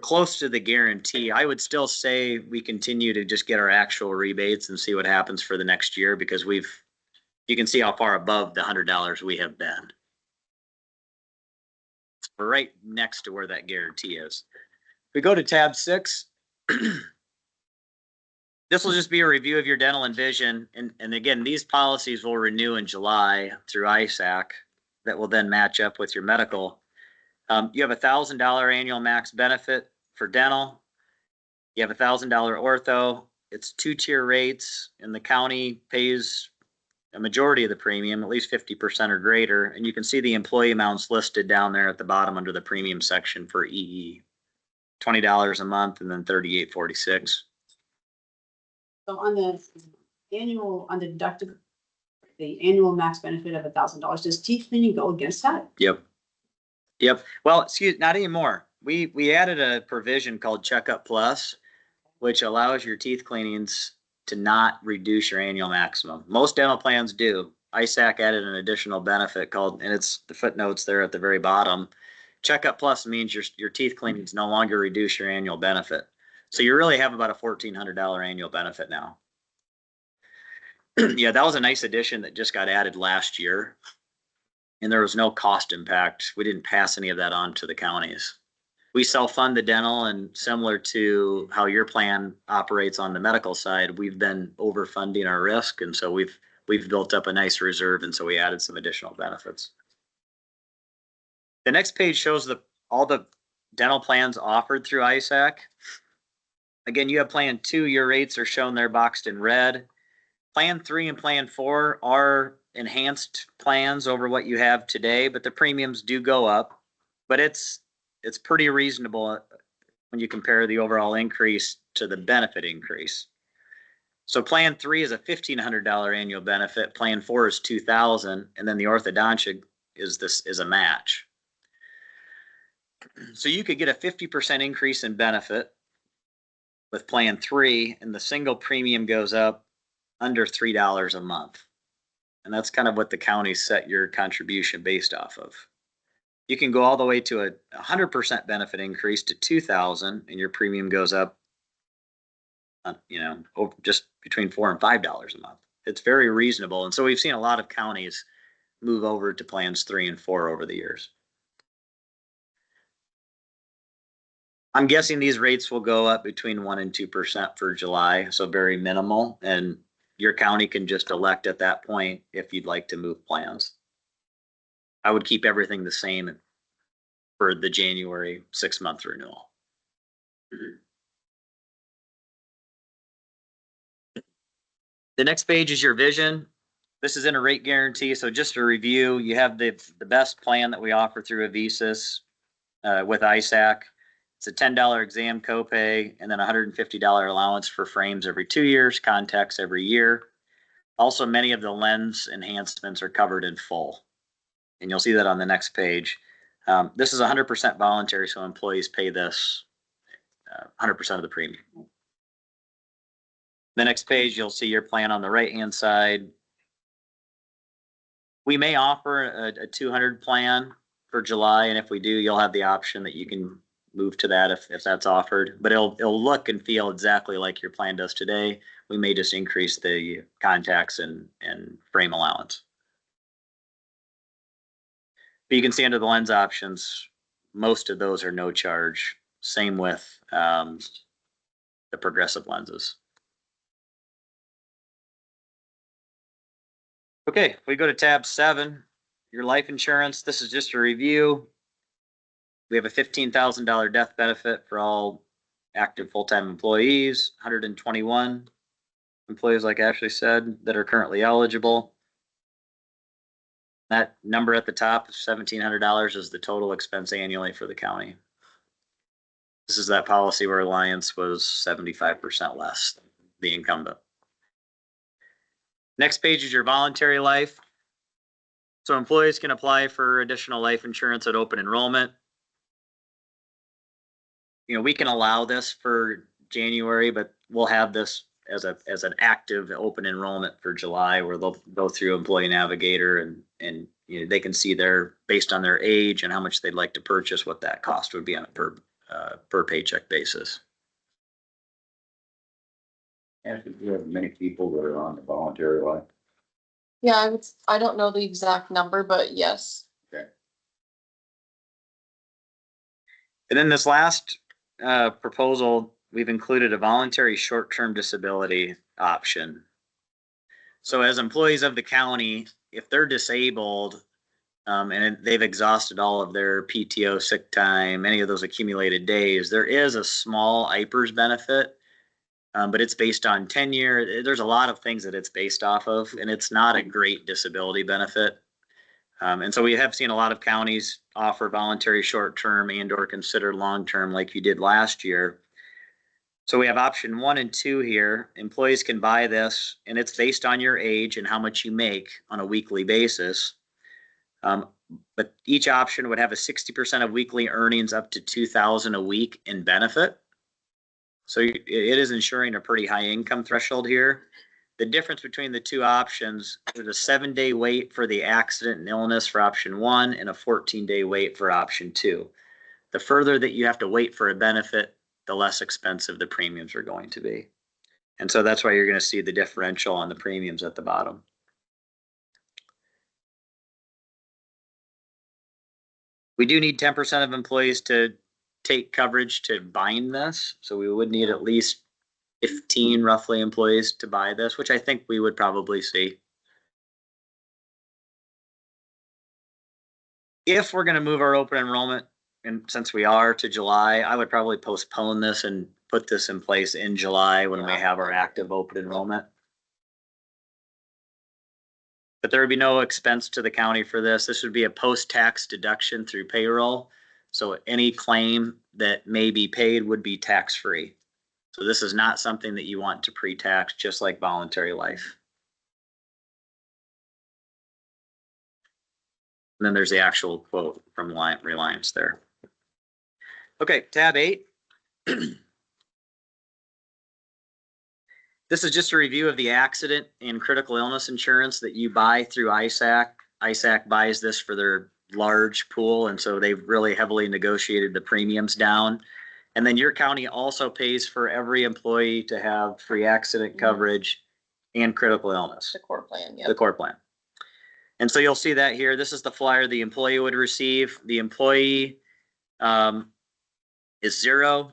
close to the guarantee. I would still say we continue to just get our actual rebates and see what happens for the next year because you can see how far above the $100 we have been. We're right next to where that guarantee is. If we go to tab 6, this will just be a review of your dental and vision. And again, these policies will renew in July through ISAC that will then match up with your medical. You have $1,000 annual max benefit for dental. You have $1,000 ortho. It's 2-tier rates, and the county pays a majority of the premium, at least 50% or greater. And you can see the employee amounts listed down there at the bottom under the premium section for EE. $20 a month and then $38.46. So on the annual, on the deductible, the annual max benefit of $1,000, does teeth cleaning go against that? Yep. Well, not anymore. We added a provision called Checkup Plus, which allows your teeth cleanings to not reduce your annual maximum. Most dental plans do. ISAC added an additional benefit called, and it's the footnotes there at the very bottom. Checkup Plus means your teeth cleanings no longer reduce your annual benefit. So you really have about a $1,400 annual benefit now. Yeah, that was a nice addition that just got added last year. And there was no cost impact. We didn't pass any of that on to the counties. We self-fund the dental, and similar to how your plan operates on the medical side, we've been overfunding our risk. And so we've built up a nice reserve. And so we added some additional benefits. The next page shows all the dental plans offered through ISAC. Again, you have plan 2, your rates are shown there boxed in red. Plan 3 and plan 4 are enhanced plans over what you have today, but the premiums do go up. But it's pretty reasonable when you compare the overall increase to the benefit increase. So plan 3 is a $1,500 annual benefit. Plan 4 is $2,000, and then the orthodontic is a match. So you could get a 50% increase in benefit with plan 3, and the single premium goes up under $3 a month. And that's kind of what the county set your contribution based off of. You can go all the way to a 100% benefit increase to $2,000, and your premium goes up, just between $4 and $5 a month. It's very reasonable. And so we've seen a lot of counties move over to plans 3 and 4 over the years. I'm guessing these rates will go up between 1% and 2% for July, so very minimal. And your county can just elect at that point if you'd like to move plans. I would keep everything the same for the January 6-month renewal. The next page is your vision. This is in a rate guarantee. So just a review, you have the best plan that we offer through Avisus with ISAC. It's a $10 exam copay and then $150 allowance for frames every 2 years, contacts every year. Also, many of the lens enhancements are covered in full. And you'll see that on the next page. This is 100% voluntary, so employees pay this 100% of the premium. The next page, you'll see your plan on the right-hand side. We may offer a 200 plan for July, and if we do, you'll have the option that you can move to that if that's offered, but it'll look and feel exactly like your plan does today. We may just increase the contacts and frame allowance. But you can see under the lens options, most of those are no charge. Same with the progressive lenses. Okay, if we go to tab 7, your life insurance, this is just a review. We have a $15,000 death benefit for all active full-time employees, 121 employees, like Ashley said, that are currently eligible. That number at the top of $1,700 is the total expense annually for the county. This is that policy where Alliance was 75% less than the incumbent. Next page is your voluntary life. So employees can apply for additional life insurance at open enrollment. we can allow this for January, but we'll have this as an active open enrollment for July, where they'll go through Employee Navigator and they can see based on their age and how much they'd like to purchase, what that cost would be on a per paycheck basis. And if you have many people that are on the voluntary line. Yeah, I don't know the exact number, but yes. And then this last proposal, we've included a voluntary short-term disability option. So as employees of the county, if they're disabled and they've exhausted all of their PTO, sick time, any of those accumulated days, there is a small IPERS benefit, but it's based on tenure. There's a lot of things that it's based off of, and it's not a great disability benefit. And so we have seen a lot of counties offer voluntary short-term and or consider long-term like you did last year. So we have option 1 and 2 here. Employees can buy this, and it's based on your age and how much you make on a weekly basis. But each option would have a 60% of weekly earnings up to $2,000 a week in benefit. So it is ensuring a pretty high income threshold here. The difference between the two options is a 7-day wait for the accident and illness for option 1 and a 14-day wait for option 2. The further that you have to wait for a benefit, the less expensive the premiums are going to be. And so that's why you're going to see the differential on the premiums at the bottom. We do need 10% of employees to take coverage to bind this. So we would need at least 15 roughly employees to buy this, which I think we would probably see. If we're going to move our open enrollment, and since we are to July, I would probably postpone this and put this in place in July when we have our active open enrollment. But there would be no expense to the county for this. This would be a post-tax deduction through payroll. So any claim that may be paid would be tax-free. So this is not something that you want to pre-tax, just like voluntary life. And then there's the actual quote from Reliance there. Okay, tab 8. This is just a review of the accident and critical illness insurance that you buy through ISAC. ISAC buys this for their large pool, and so they've really heavily negotiated the premiums down. And then your county also pays for every employee to have free accident coverage and critical illness. The core plan, yeah. The core plan. And so you'll see that here. This is the flyer the employee would receive. The employee is 0.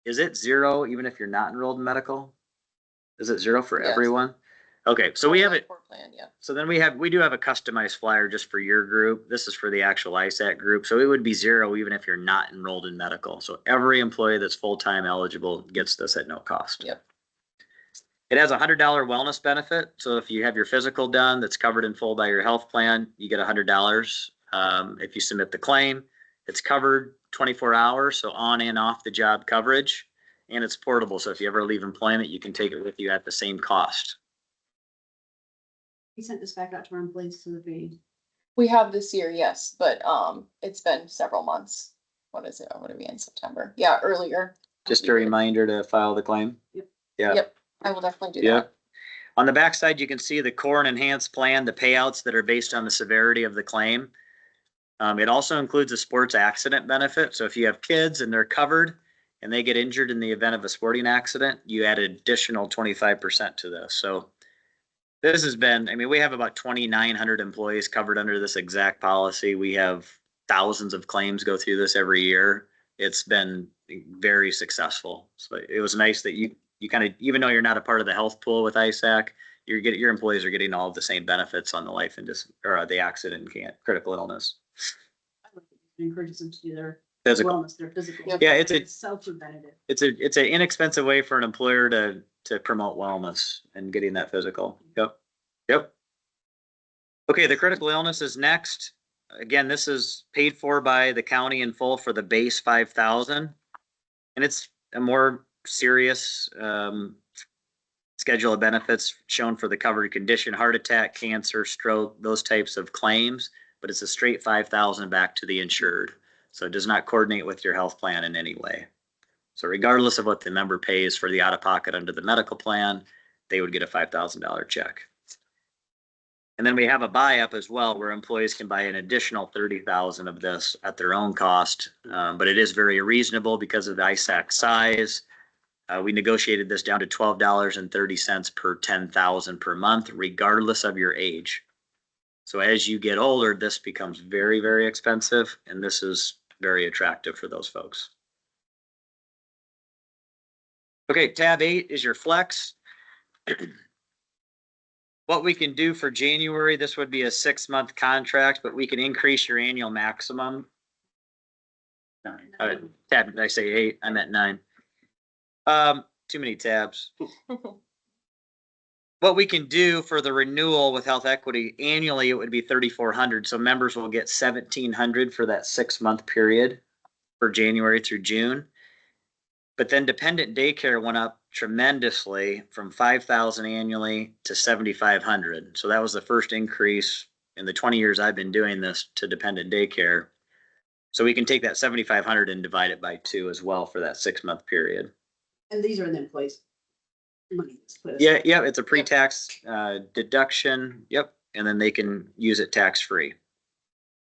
Is it 0 even if you're not enrolled in medical? Is it 0 for everyone? Okay, so we have it. Core plan, yeah. So then we do have a customized flyer just for your group. This is for the actual ISAC group. So it would be 0 even if you're not enrolled in medical. So every employee that's full-time eligible gets this at no cost. Yep. It has a $100 wellness benefit. So if you have your physical done that's covered in full by your health plan, you get $100. If you submit the claim, it's covered 24 hours. So on and off the job coverage, and it's portable. So if you ever leave employment, you can take it with you at the same cost. We sent this back out to our employees so that they, We have this year, yes, but it's been several months. What is it? What are we in September? Yeah, earlier. Just a reminder to file the claim. Yep. Yeah. Yep, I will definitely do Yeah. that. On the backside, you can see the core and enhanced plan, the payouts that are based on the severity of the claim. It also includes a sports accident benefit. So if you have kids and they're covered and they get injured in the event of a sporting accident, you add an additional 25% to this. So this has been, we have about 2,900 employees covered under this exact policy. We have thousands of claims go through this every year. It's been very successful. So it was nice that you kind of, even though you're not a part of the health pool with ISAC, your employees are getting all of the same benefits on the life and or the accident and critical illness. I would encourage them to do their Physical. wellness, their physical. Yep. Yeah, it's a self-preventative. it's an inexpensive way for an employer to promote wellness and getting that physical. Yep. Okay, the critical illness is next. Again, this is paid for by the county in full for the base 5,000, and it's a more serious schedule of benefits shown for the covered condition: heart attack, cancer, stroke, those types of claims. But it's a straight 5,000 back to the insured. So it does not coordinate with your health plan in any way. So regardless of what the member pays for the out-of-pocket under the medical plan, they would get a $5,000 check. And then we have a buy-up as well, where employees can buy an additional 30,000 of this at their own cost. But it is very reasonable because of the ISAC size. We negotiated this down to $12.30 per 10,000 per month, regardless of your age. So as you get older, this becomes very, very expensive, and this is very attractive for those folks. Okay, tab 8 is your flex. What we can do for January, this would be a 6-month contract, but we can increase your annual maximum. Tab, did I say 8? I meant 9. Too many tabs. What we can do for the renewal with Health Equity annually, it would be $3,400. So members will get $1,700 for that 6-month period for January through June. But then dependent daycare went up tremendously from $5,000 annually to $7,500. So that was the first increase in the 20 years I've been doing this to dependent daycare. So we can take that $7,500 and divide it by 2 as well for that 6-month period. And these are the employees' money. Yeah, it's a pre-tax deduction. Yep, and then they can use it tax-free.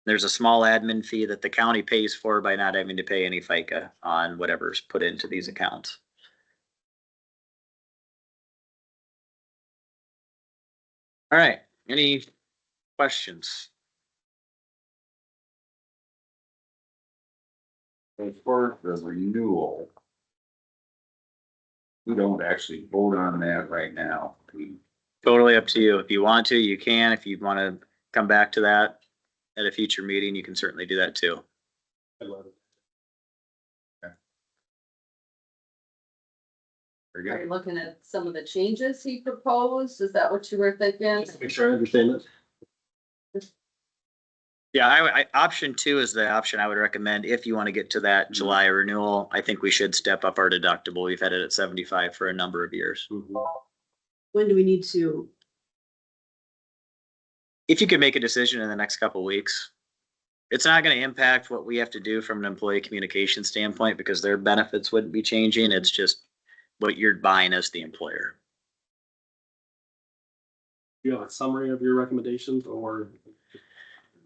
There's a small admin fee that the county pays for by not having to pay any FICA on whatever's put into these accounts. All right, any questions? As far as the renewal, we don't actually vote on that right now. Totally up to you. If you want to, you can. If you want to come back to that at a future meeting, you can certainly do that too. I love it. Very Are good. you looking at some of the changes he proposed? Is that what you were thinking? Just to make sure I understand it. Yeah, option 2 is the option I would recommend if you want to get to that July renewal. I think we should step up our deductible. We've had it at 75 for a number of years. When do we need to? If you could make a decision in the next couple of weeks, it's not going to impact what we have to do from an employee communication standpoint because their benefits wouldn't be changing. It's just what you're buying as the employer. Do you have a summary of your recommendations, or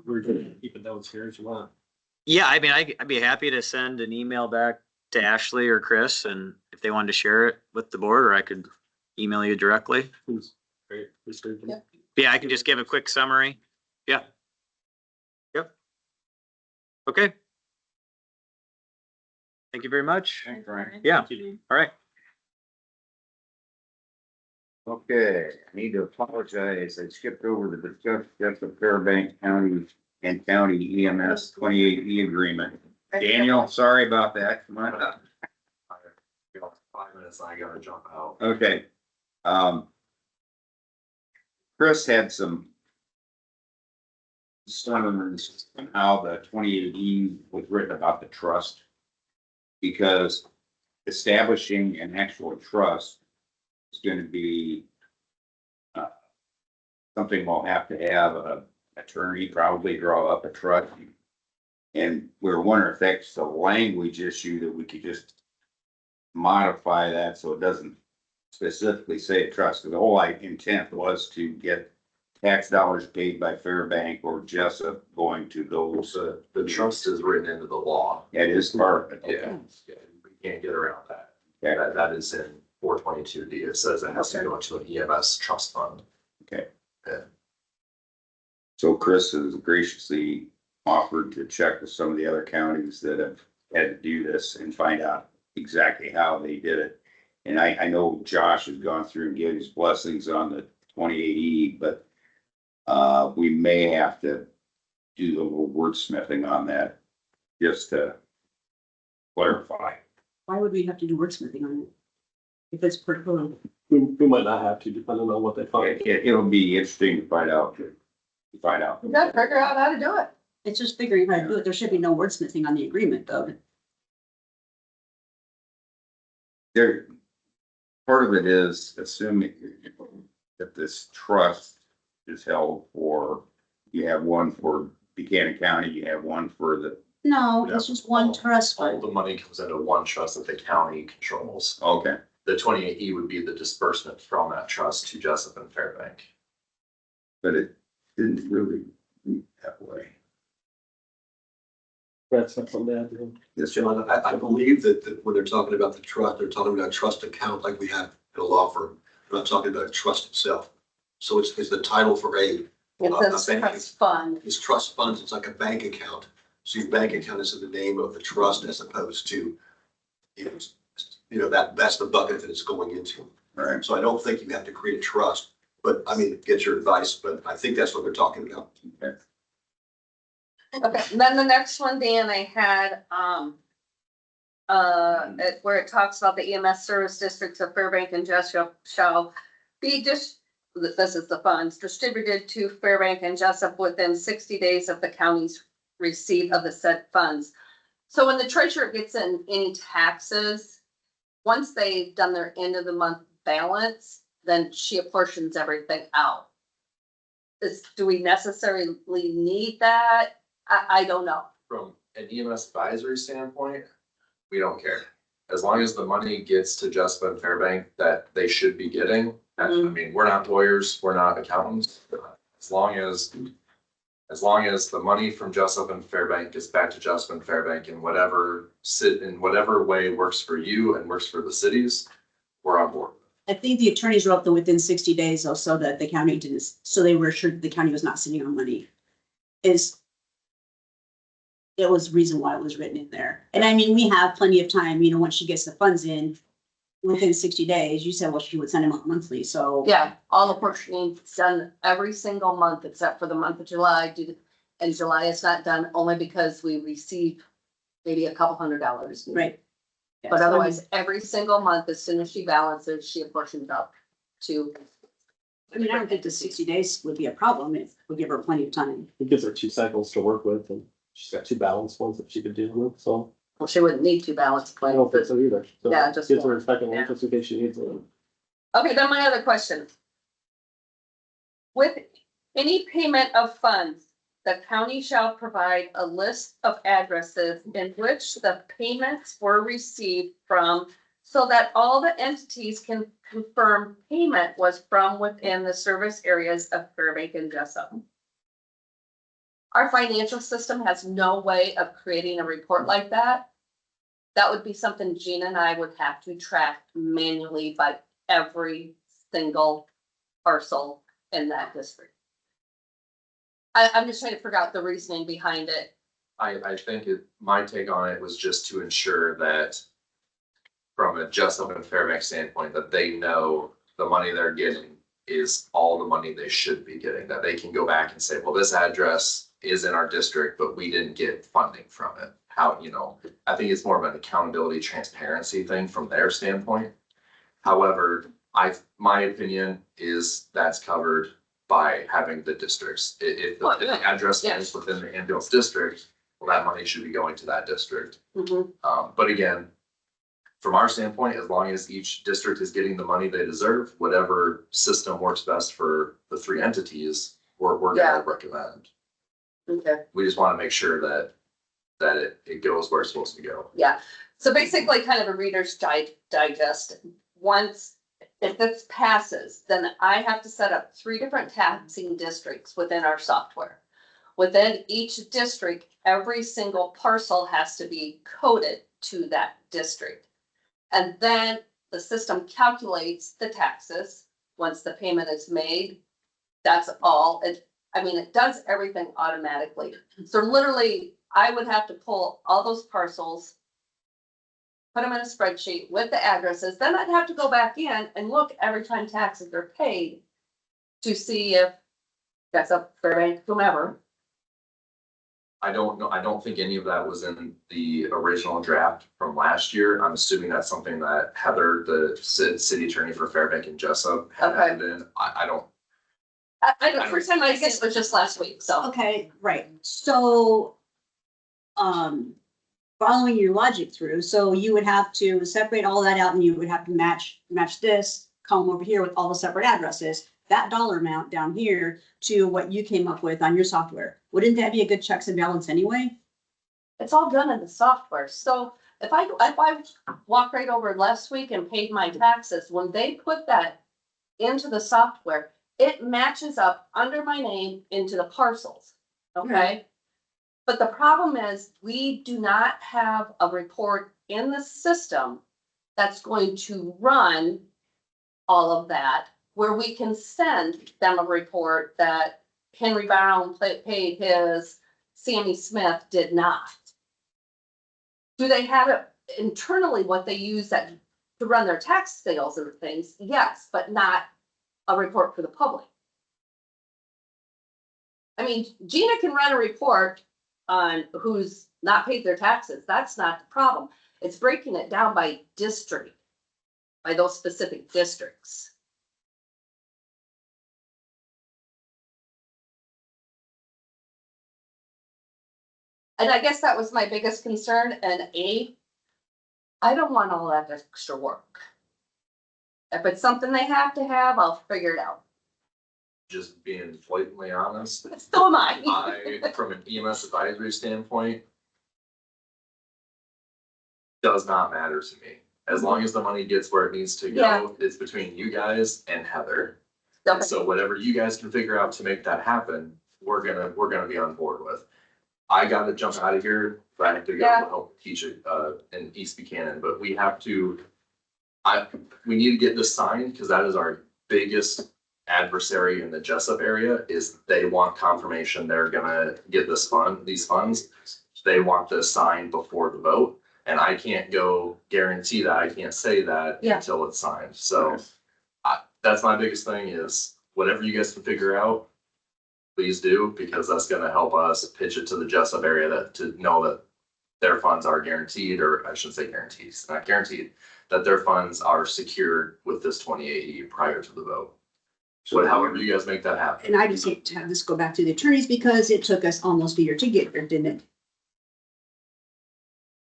we're gonna keep it notes here if you want? Yeah, I mean, I'd be happy to send an email back to Ashley or Chris, and if they wanted to share it with the board, or I could email you directly. Great. Yep. Yeah, I can just give a quick summary. Yeah. Yep. Okay. Thank you very much. Thanks, Ryan. Yeah, Thank you. all right. Okay, I need to apologize. I skipped over the discussion of Fairbank County and County EMS 28E agreement. Daniel, sorry about that. Come on up. 5 minutes, I gotta jump out. Okay. Chris had some concerns on how the 28E was written about the trust. Because establishing an actual trust is going to be something we'll have to have an attorney probably draw up a trust. And we're wondering if that's a language issue that we could just modify that so it doesn't specifically say a trust. The whole intent was to get tax dollars paid by Fairbank or Jessup going to those. The trust is written into the law. That is part of it. Yeah, we can't get around that. Okay. That is in 422D. It says it has to go into an EMS trust fund. Okay. Yeah. So Chris has graciously offered to check with some of the other counties that have had to do this and find out exactly how they did it. And I know Josh has gone through and given his blessings on the 28E, but we may have to do a little wordsmithing on that just to clarify. Why would we have to do wordsmithing on it? If it's per code. We might not have to, depending on what they find. It'll be interesting to find out. You gotta figure out how to do it. It's just figuring how to do it. There should be no wordsmithing on the agreement, though. There, part of it is assuming that this trust is held for, you have one for Buchanan County, you have one for the No, it's just one trust All fund. the money comes into one trust that the county controls. Okay, The 28E would be the disbursement from that trust to Jessup and Fairbank. but it didn't really read that way. That's not something bad. This John, I believe that when they're talking about the trust, they're talking about a trust account like we have in a law firm. They're not talking about a trust itself. So it's the title for It says trust fund. it's trust funds. It's like a bank account. So your bank account is in the name of the trust as opposed to, you know, that's the bucket that it's going into. Right. So I don't think you have to create a trust, but I mean, get your advice, but I think that's what they're talking about. Okay, and then the next one, Dan, I had, where it talks about the EMS service districts of Fairbank and Jessup shall be this is the funds, distributed to Fairbank and Jessup within 60 days of the county's receipt of the said funds. So when the treasurer gets in any taxes, once they've done their end of the month balance, then she apportions everything out. Do we necessarily need that? I don't know. From an EMS advisory standpoint, we don't care. As long as the money gets to Jessup and Fairbank that they should be getting. I mean, we're not lawyers, we're not accountants. As long as the money from Jessup and Fairbank gets back to Jessup and Fairbank in whatever way works for you and works for the cities, we're on board. I think the attorneys wrote them within 60 days though, so that the county didn't, so they were assured the county was not sitting on money. It was the reason why it was written in there. And I mean, we have plenty of time, you know, once she gets the funds in within 60 days, you said, well, she would send them out monthly, so. Yeah, all apportioning is done every single month except for the month of July. And July is not done only because we receive maybe a couple $100. Right. But otherwise, every single month, as soon as she balances, she apportions up to. I mean, I don't think the 60 days would be a problem if we give her plenty of time. It gives her 2 cycles to work with, and she's got 2 balanced ones that she could deal with, so Well, she wouldn't need to balance I don't think claims. so either. So Yeah, just gives her a one. second Yeah. one just in case she needs one. Okay, then my other question. With any payment of funds, the county shall provide a list of addresses in which the payments were received from, so that all the entities can confirm payment was from within the service areas of Fairbank and Jessup. Our financial system has no way of creating a report like that. That would be something Gina and I would have to track manually by every single parcel in that district. I'm just trying to figure out the reasoning behind it. I think my take on it was just to ensure that from a Jessup and Fairbank standpoint, that they know the money they're getting is all the money they should be getting, that they can go back and say, well, this address is in our district, but we didn't get funding from it. How, you know, I think it's more of an accountability, transparency thing from their standpoint. However, my opinion is that's covered by having the districts. If Well, the yeah. address Yeah. is within the ambulance district, well, that money should be going to that district. Mhm. But again, from our standpoint, as long as each district is getting the money they deserve, whatever system works best for the 3 entities, we're Yeah. gonna recommend. Okay. We just wanna make sure that it goes where it's supposed to go. Yeah, so basically kind of a Reader's Digest. Once, if this passes, then I have to set up 3 different taxing districts within our software. Within each district, every single parcel has to be coded to that district. And then the system calculates the taxes once the payment is made. That's all. It does everything automatically. So literally, I would have to pull all those parcels, put them in a spreadsheet with the addresses, then I'd have to go back in and look every time taxes are paid to see if that's up Fairbank, whomever. I don't know, I don't think any of that was in the original draft from last year. I'm assuming that's something that Heather, the city attorney for Fairbank and Jessup, had Okay. added in. I don't. The first time I guess it was just last week, so. Okay, right, so, following your logic through, so you would have to separate all that out and you would have to match this column over here with all the separate addresses, that dollar amount down here to what you came up with on your software. Wouldn't that be a good checks and balance anyway? It's all done in the software. So if I walk right over last week and paid my taxes, when they put that into the software, it matches up under my name into the parcels, okay? But the problem is, we do not have a report in the system that's going to run all of that, where we can send them a report that Henry Brown paid his, Sammy Smith did not. Do they have it internally, what they use that to run their tax sales and things? Yes, but not a report for the public. I mean, Gina can run a report on who's not paid their taxes. That's not the problem. It's breaking it down by district, by those specific districts. And I guess that was my biggest concern. And I don't want all that extra work. If it's something they have to have, I'll figure it out. Just being blatantly honest, So am I. from an EMS advisory standpoint, does not matter to me. As long as the money gets where it needs to Yeah. go, it's between you guys and Heather. Okay. So whatever you guys can figure out to make that happen, we're gonna be on board with. I gotta jump out of here, but I have to go Yeah. help teach it, in East Buchanan, but we have to. We need to get this signed, because that is our biggest adversary in the Jessup area, is they want confirmation they're gonna get these funds. They want this signed before the vote, and I can't go guarantee that, I can't say that Yeah. until it's signed, so. That's my biggest thing, is whatever you guys can figure out, please do, because that's gonna help us pitch it to the Jessup area to know that their funds are guaranteed, or I shouldn't say guaranteed, it's not guaranteed, that their funds are secured with this 2080 prior to the vote. So however you guys make that happen. And I just hate to have this go back to the attorneys because it took us almost a year to get here, didn't it?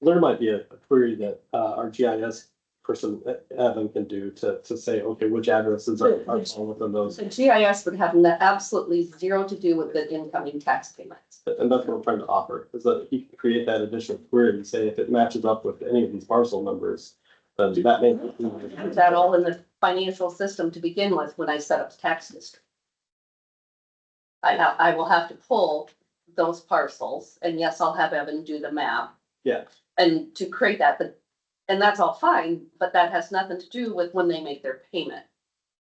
There might be a query that our GIS person, Evan, can do to say, okay, which addresses are all within those. The GIS would have absolutely zero to do with the incoming tax payments. And that's what we're trying to offer, is that you can create that additional query and say if it matches up with any of these parcel numbers, then that may. Put that all in the financial system to begin with when I set up the tax district. I will have to pull those parcels, and yes, I'll have Evan do the map. Yeah. And to create that, and that's all fine, but that has nothing to do with when they make their payment.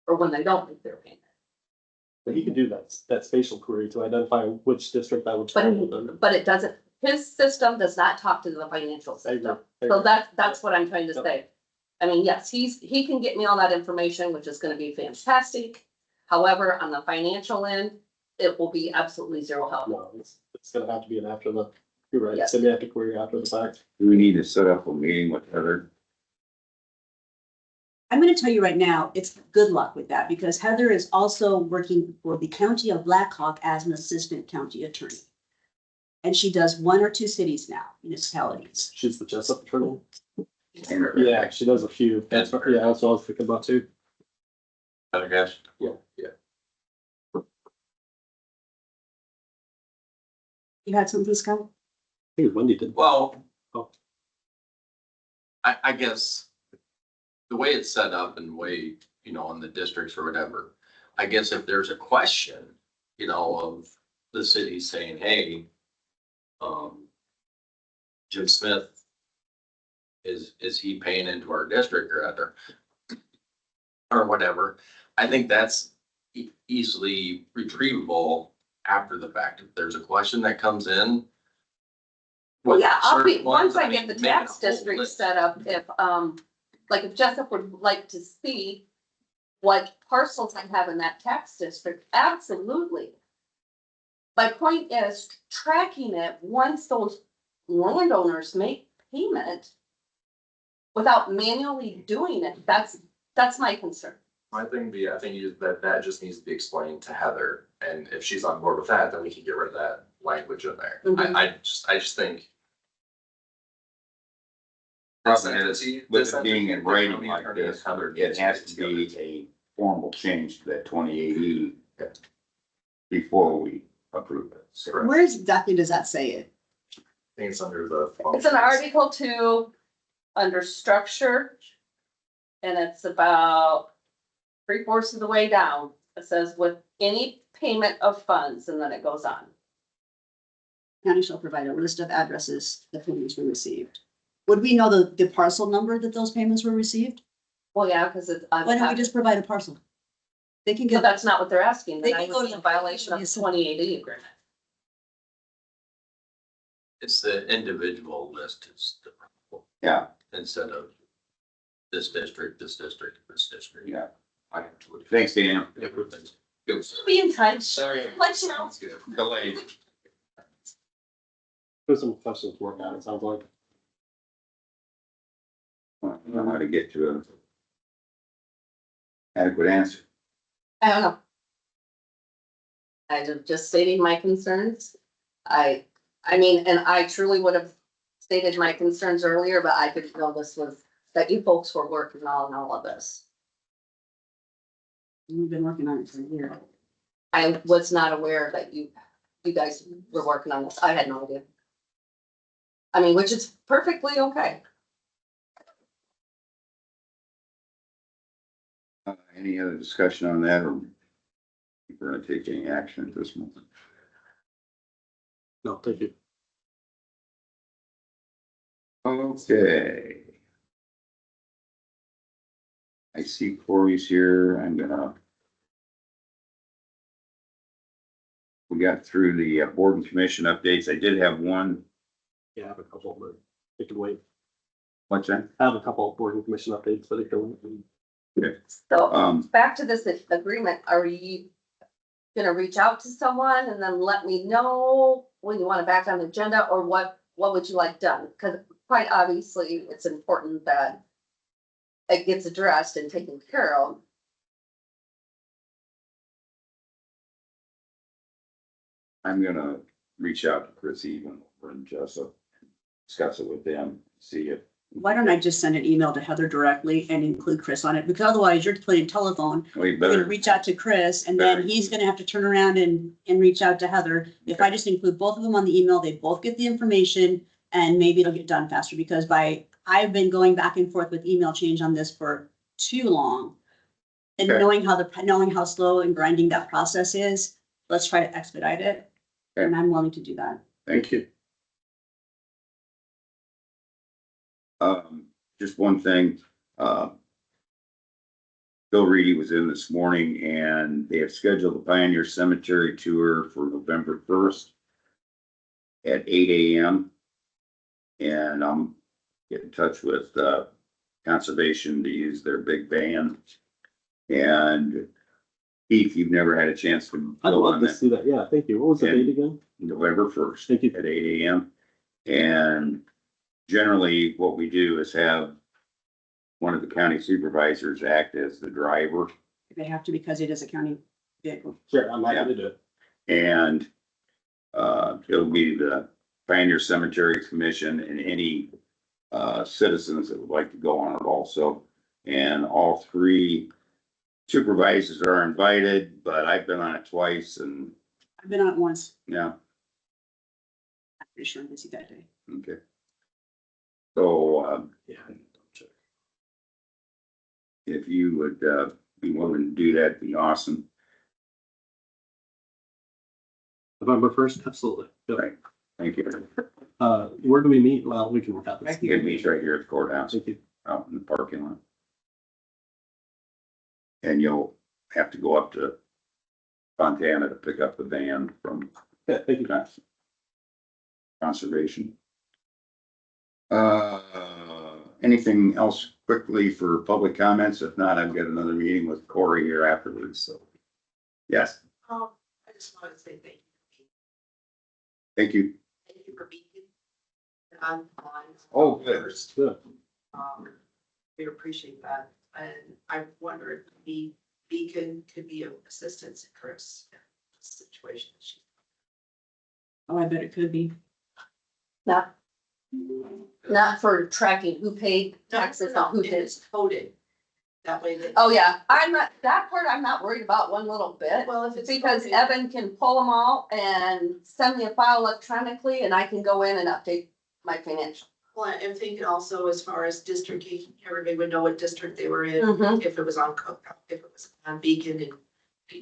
Or when they don't make their payment. But you can do that spatial query to identify which district that would fall within. But it doesn't, his system does not talk to the financial I agree. system. I So agree. that's what I'm trying to say. I mean, yes, he can get me all that information, which is gonna be fantastic. However, on the financial end, it will be absolutely zero help. No, it's gonna have to be an after the, you're right, Yes. so we have to query after the fact. Do we need to set up a meeting with Heather? I'm gonna tell you right now, it's good luck with that because Heather is also working for the county of Blackhawk as an assistant county attorney. And she does 1 or 2 cities now, municipalities. She's the Jessup attorney. Yeah, she does a few. That's what I was thinking about too. Other guys? Yeah. You had something, Scott? I think Wendy did. Well. Oh. I guess the way it's set up and the way, in the districts or whatever, I guess if there's a question, of the city saying, hey, Jim Smith, is he paying into our district or other? Or whatever, I think that's easily retrievable after the fact. If there's a question that comes in. Well, yeah, certain once ones, I mean, get the making a tax whole district list. set up, if Jessup would like to see what parcels I have in that tax district, absolutely. My point is tracking it once those landowners make payment without manually doing it, that's my concern. My thing be, I think that just needs to be explained to Heather, and if she's on board with that, then we can get rid of that language in there. Mhm. I just think. Problem is, with it being in writing like this, it has to be a formal change to that 2080 before we approve it. So Where exactly does that say it? think it's under the. It's an Article 2 under structure. And it's about 3/4 of the way down. It says with any payment of funds, and then it goes on. County shall provide a list of addresses the payments were received. Would we know the parcel number that those payments were received? Well, yeah, because it's. Why don't we just provide a parcel? They can So get, that's not what they're asking. They Then I can go would to be in the- violation of the Yes. 28E agreement. It's the individual list is the problem. Yeah. Instead of this district, this district, this district. Yeah. Thanks, Dan. Everything's. Be in touch. Sorry. Let you know. Delayed. There's some questions to work out, it sounds like. I don't know how to get to an adequate answer. I don't know. I just stating my concerns. I mean, and I truly would have stated my concerns earlier, but I didn't know this was, that you folks were working on all of this. we've been working on it for a year. I was not aware that you guys were working on this. I had no idea. I mean, which is perfectly okay. Any other discussion on that, or we're gonna take any action at this moment? No, thank you. Okay. I see Corey's here. We got through the board and commission updates. I did have one. Yeah, I have a couple, but it can wait. What's that? I have a couple of board and commission updates, but it can wait. So back to this agreement, are you gonna reach out to someone and then let me know when you want it back on the agenda, or what would you like done? Because quite obviously, it's important that it gets addressed and taken care of. I'm gonna reach out to Chris Even and Jessup, discuss it with them, see if. Why don't I just send an email to Heather directly and include Chris on it? Because otherwise you're playing telephone. We You're gonna better, reach out to Chris and then he's gonna have to turn around and reach out to Heather. If I just include both of them on the email, they both get the information and maybe it'll get done faster because I've been going back and forth with email change on this for too long. And Okay. knowing how slow and grinding that process is, let's try to expedite it. Okay. And I'm willing to do that. thank you. Just one thing, Bill Reedy was in this morning and they have scheduled the Pioneer Cemetery tour for November 1st at 8 AM. And I'm getting in touch with, Conservation to use their big van. And Keith, you've never had a chance to I'd go love on to that, see that. Yeah, thank you. What was the And- date again? November 1st. Thank you. At 8 AM. And generally what we do is have one of the county supervisors act as the driver. They have to because it is a county vehicle. Sure, I'm happy to do it. And it'll be the Pioneer Cemetery Commission and any citizens that would like to go on it also. And all three supervisors are invited, but I've been on it twice and, I've been on it once. yeah, I'm pretty sure I'm busy that day. okay. So, Yeah. I can double check. if you would be willing to do that, it'd be awesome. November 1st, absolutely. Yep. Right. Thank you. Where do we meet? Well, we can work out this. Right You can meet right here at the courthouse, Thank you. out in the parking lot. And you'll have to go up to Fontana to pick up the van from Yeah, thank you. Conservation. Anything else quickly for public comments? If not, I've got another meeting with Corey here afterwards, so. Yes, I just wanted to say thank you. thank you. Thank you for being. I'm fine. Oh, good. Good. We appreciate that. And I wonder if the Beacon could be of assistance to Chris in this situation. Oh, I bet it could be. Not for tracking who paid taxes and who did. It's coded. That way that. Oh, yeah, that part I'm not worried about one little bit. Well, if it's. Because Evan can pull them all and send me a file electronically and I can go in and update my financial. Well, I'm thinking also as far as district, everybody would know what district they were in, Mhm. if it was on, if it was on Beacon, and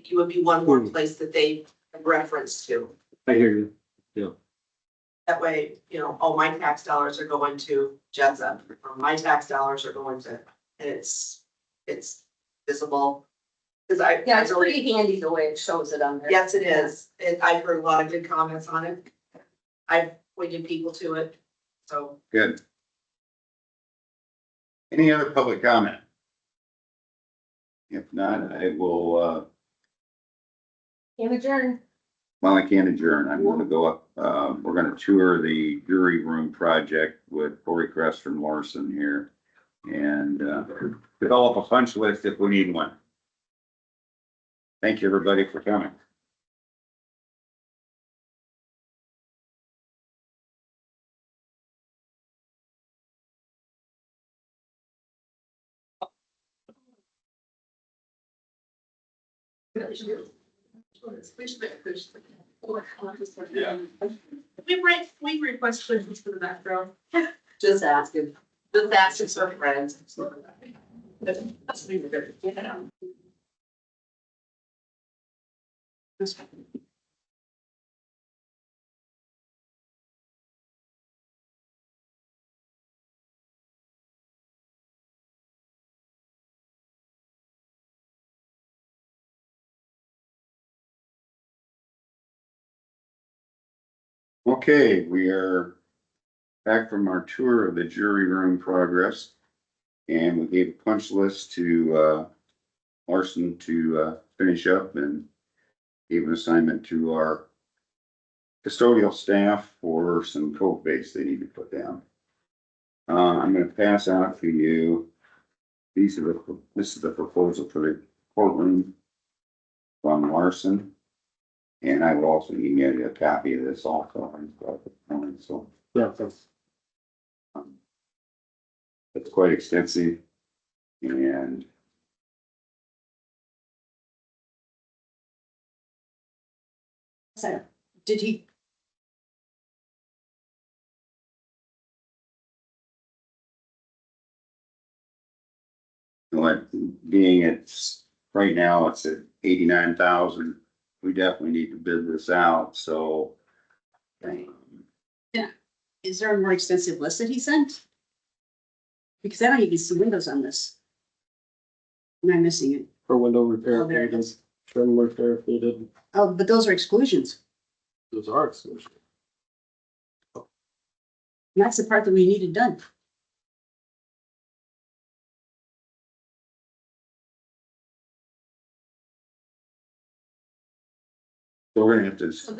you would be one more place that they reference to. I hear you. That way, oh, my tax dollars are going to Jessup, or my tax dollars are going to, and it's visible. Cause Yeah, it's pretty handy the way it shows it on there. yes, it is, I've heard a lot of good comments on it. I've pointed people to it, so. Good. Any other public comment? If not, I will, Can adjourn. well, I can't adjourn. I'm gonna go up, we're gonna tour the jury room project with Corey Crest from Larson here. And, develop a punch list if we need one. Thank you, everybody, for coming. Yeah. We request questions for the background. Just asking. Just asking for friends. Okay, we are back from our tour of the jury room progress. And we gave a punch list to, Larson to, finish up and gave an assignment to our custodial staff for some code base they need to put down. I'm gonna pass out to you. This is the proposal for the courtroom from Larson. And I will also email you a copy of this also. So, Yeah, thanks. it's quite extensive. And So, did he, what, being it's, right now it's at 89,000, we definitely need to bid this out, so. is there a more extensive list that he sent? Because I don't even see windows on this. Am I missing it? For window repair, Oh, there it is. trim repair if needed. Oh, but those are exclusions. Those are exclusions. That's the part that we needed done. So we're gonna have to, So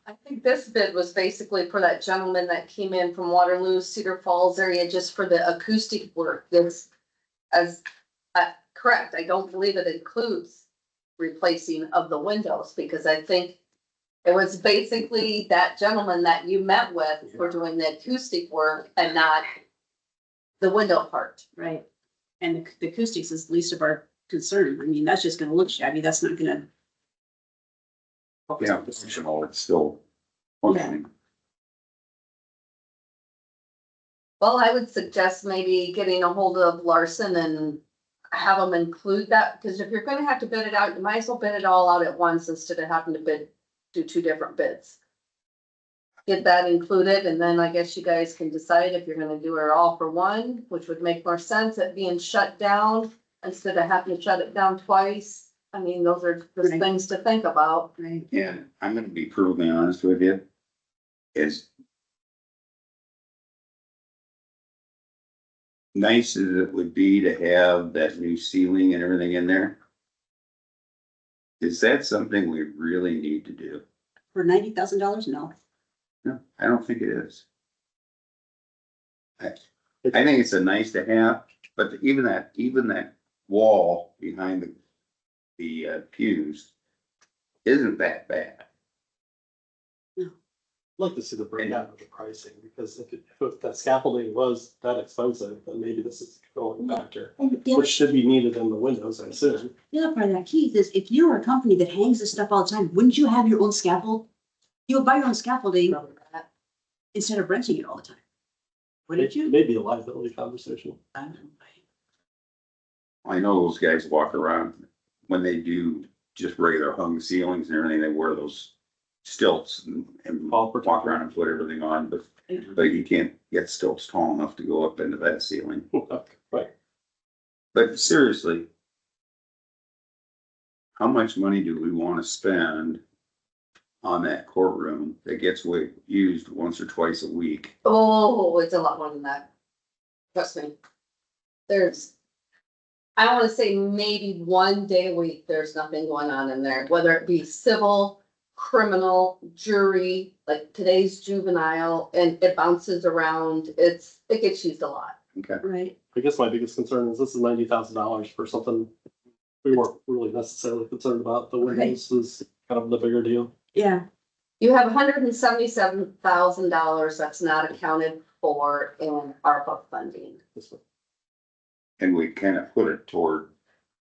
I think this bid was basically for that gentleman that came in from Waterloo, Cedar Falls area, just for the acoustic work. Correct, I don't believe it includes replacing of the windows, because I think it was basically that gentleman that you met with for doing the acoustic work and not the window part. Right. And the acoustics is least of our concern. I mean, that's just gonna look shabby. That's not gonna. yeah, functional, it's still functioning. Well, I would suggest maybe getting a hold of Larson and have them include that, because if you're gonna have to bid it out, you might as well bid it all out at once instead of having to do two different bids. Get that included, and then I guess you guys can decide if you're gonna do it all for one, which would make more sense at being shut down instead of having to shut it down twice. I mean, those are the Right. things to think about. Right. Yeah, I'm gonna be brutally honest with you. As nice as it would be to have that new ceiling and everything in there, is that something we really need to do? For $90,000? No. No, I don't think it is. I think it's a nice to have, but even that wall behind the pews isn't that bad. No. like to see the breakdown of the pricing, because if that scaffolding was that expensive, then maybe this is a going factor, And the which should be needed in the windows, I assume. other part of that, Keith, is if you're a company that hangs this stuff all the time, wouldn't you have your own scaffold? You would buy your own scaffolding instead of renting it all the time. Wouldn't you? Maybe a liability conversation. I don't know. I know those guys walk around, when they do just regular hung ceilings and everything, they wear those stilts and Fall walk protector. around and put everything on, but you can't get stilts tall enough to go up into that ceiling. Right. But seriously, how much money do we wanna spend on that courtroom that gets used once or twice a week? Oh, it's a lot more than that. Trust me. There's, I wanna say maybe one day a week, there's nothing going on in there, whether it be civil, criminal, jury, like today's juvenile, and it bounces around. It gets used a lot. Okay. Right. I guess my biggest concern is this is $90,000 for something we weren't really necessarily concerned about. The windows is kind of the bigger deal. Yeah. You have $177,000 that's not accounted for in ARPA funding. And we kind of put it toward,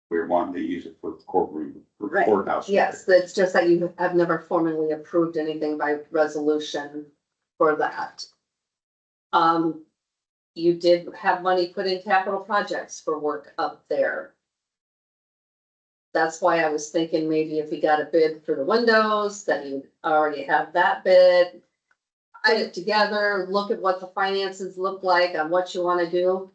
we're wanting to use it for courtroom, for Right. courthouse. Yes, it's just that you have never formally approved anything by resolution for that. You did have money put in capital projects for work up there. That's why I was thinking maybe if you got a bid for the windows, then you already have that bid. Put it together, look at what the finances look like on what you wanna do.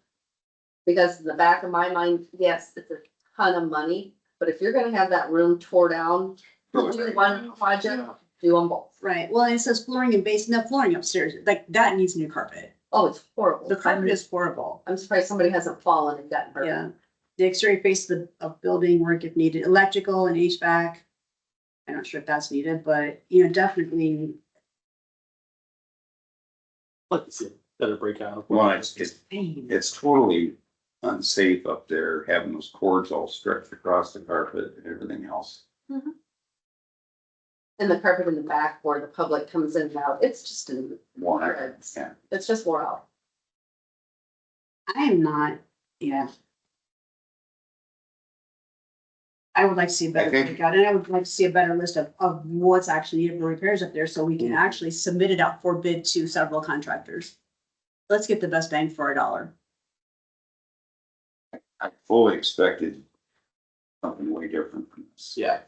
Because in the back of my mind, yes, it's a ton of money, but if you're gonna have that room tore down, do one project, do them both. Right. Well, and it says flooring and base, no flooring upstairs, like that needs new carpet. Oh, it's horrible. The carpet is horrible. I'm surprised somebody hasn't fallen and gotten hurt. Yeah. The exterior face of building work if needed, electrical and HVAC. I'm not sure if that's needed, but definitely. I'd like to see a better breakout. Well, it's totally unsafe up there, having those cords all stretched across the carpet and everything else. And the carpet in the back where the public comes in and out, it's just in Worn out, shreds. yeah. It's just wore out. I am not, yeah. I would like to see a better breakout, and I would like to see a better list of what's actually needed for repairs up there, so we can actually submit it out for bid to several contractors. Let's get the best bang for our dollar. I fully expected something way different from this. Yeah.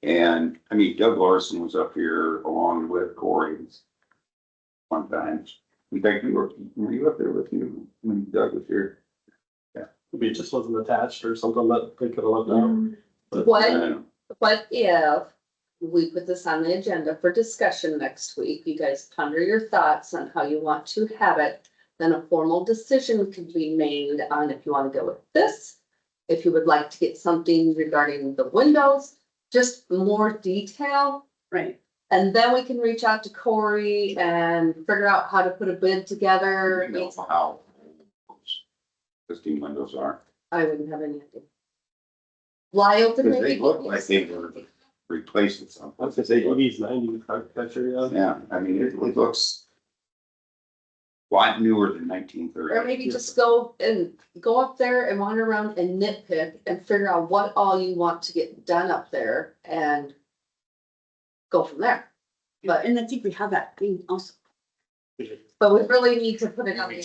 And I mean, Doug Larson was up here along with Corey one time. In fact, were you up there with you when Doug was here? Maybe it just wasn't attached or something that they could have left out. But, What if we put this on the agenda for discussion next week? You guys ponder your thoughts on how you want to have it. Then a formal decision can be made on if you want to go with this. If you would like to get something regarding the windows, just more detail. Right. And then we can reach out to Corey and figure out how to put a bid together. You know how existing windows are. I wouldn't have any idea. Lyle, did Because maybe? they look like they were replacing something. I was gonna say 80s, 90s architecture, yeah. Yeah, I mean, it looks a lot newer than 1930. Or maybe just go up there and wander around and nitpick and figure out what all you want to get done up there and go from there. But, and I think we have that thing also. But we really need to put it on the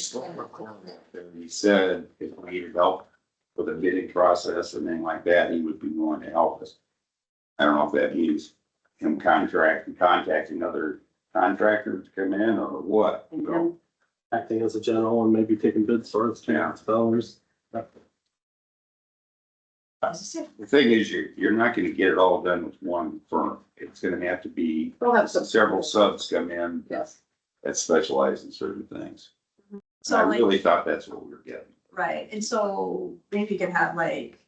He said if we needed help with the bidding process or anything like that, he would be willing to help us. I don't know if that means him contacting other contractors to come in or what. you know. Acting as a general and maybe taking bids for it, $2,000. The thing is, you're not gonna get it all done with one firm. It's gonna have to be We'll have some. several subs come in Yes. that specialize in certain things. So I like, really thought that's what we were getting. right, and so maybe you could have like,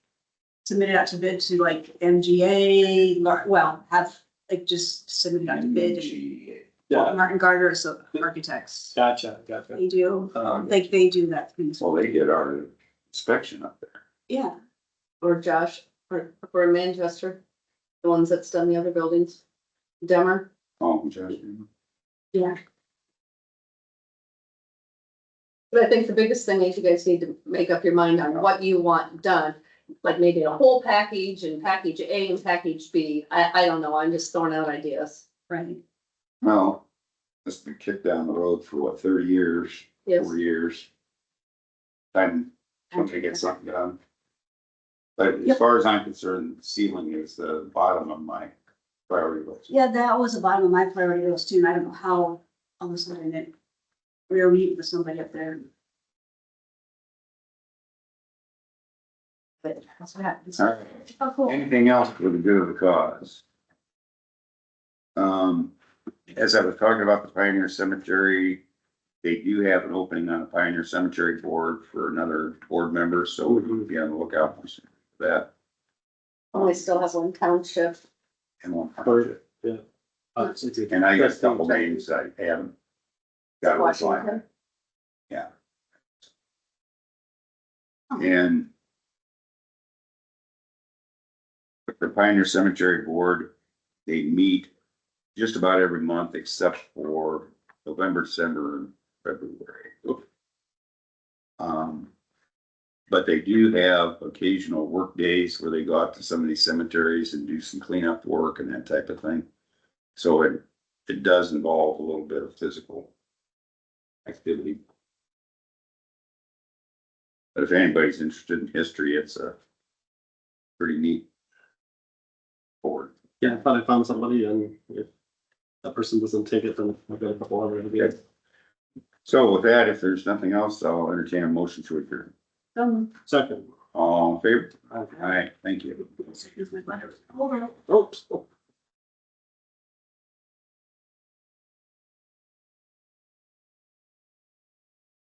submit it out to bid to like MGA, well, have like just submit it out to bid. and Yeah, Martin Gardner, so architects, gotcha. they do, Um, like they do that. kind of Well, stuff. they did our inspection up there. Yeah, Or Josh, or Manchester, the ones that's done the other buildings. Demmer, Oh, Josh. Yeah. But I think the biggest thing is you guys need to make up your mind on what you want done. Like maybe a whole package and package A and package B. I don't know. I'm just throwing out ideas. Right. Well, it's been kicked down the road for what, 30 years, Yes. 4 years. Time to get something done. But as Yep. far as I'm concerned, ceiling is the bottom of my priority list. Yeah, that was the bottom of my priority list too, and I don't know how, all of a sudden it, we were meeting with somebody up there. But that's what happens. All right. Oh, cool. Anything else for the good of the cause? As I was talking about the Pioneer Cemetery, they do have an opening on the Pioneer Cemetery Board for another board member, so we'll be on the lookout for that. Oh, I still have one township. And one Or, project. yeah. And I got a couple names I haven't got a reply. Washington. Yeah. And the Pioneer Cemetery Board, they meet just about every month except for November, December, and February. But they do have occasional work days where they go out to some of these cemeteries and do some cleanup work and that type of thing. So it does involve a little bit of physical activity. But if anybody's interested in history, it's a pretty neat board. Yeah, I thought I found somebody, and if that person doesn't take it, then I've got a couple other ideas. So with that, if there's nothing else, I'll entertain a motion to adjourn. Second. All in favor? Okay. All right, thank you. Here's my letter. Oops.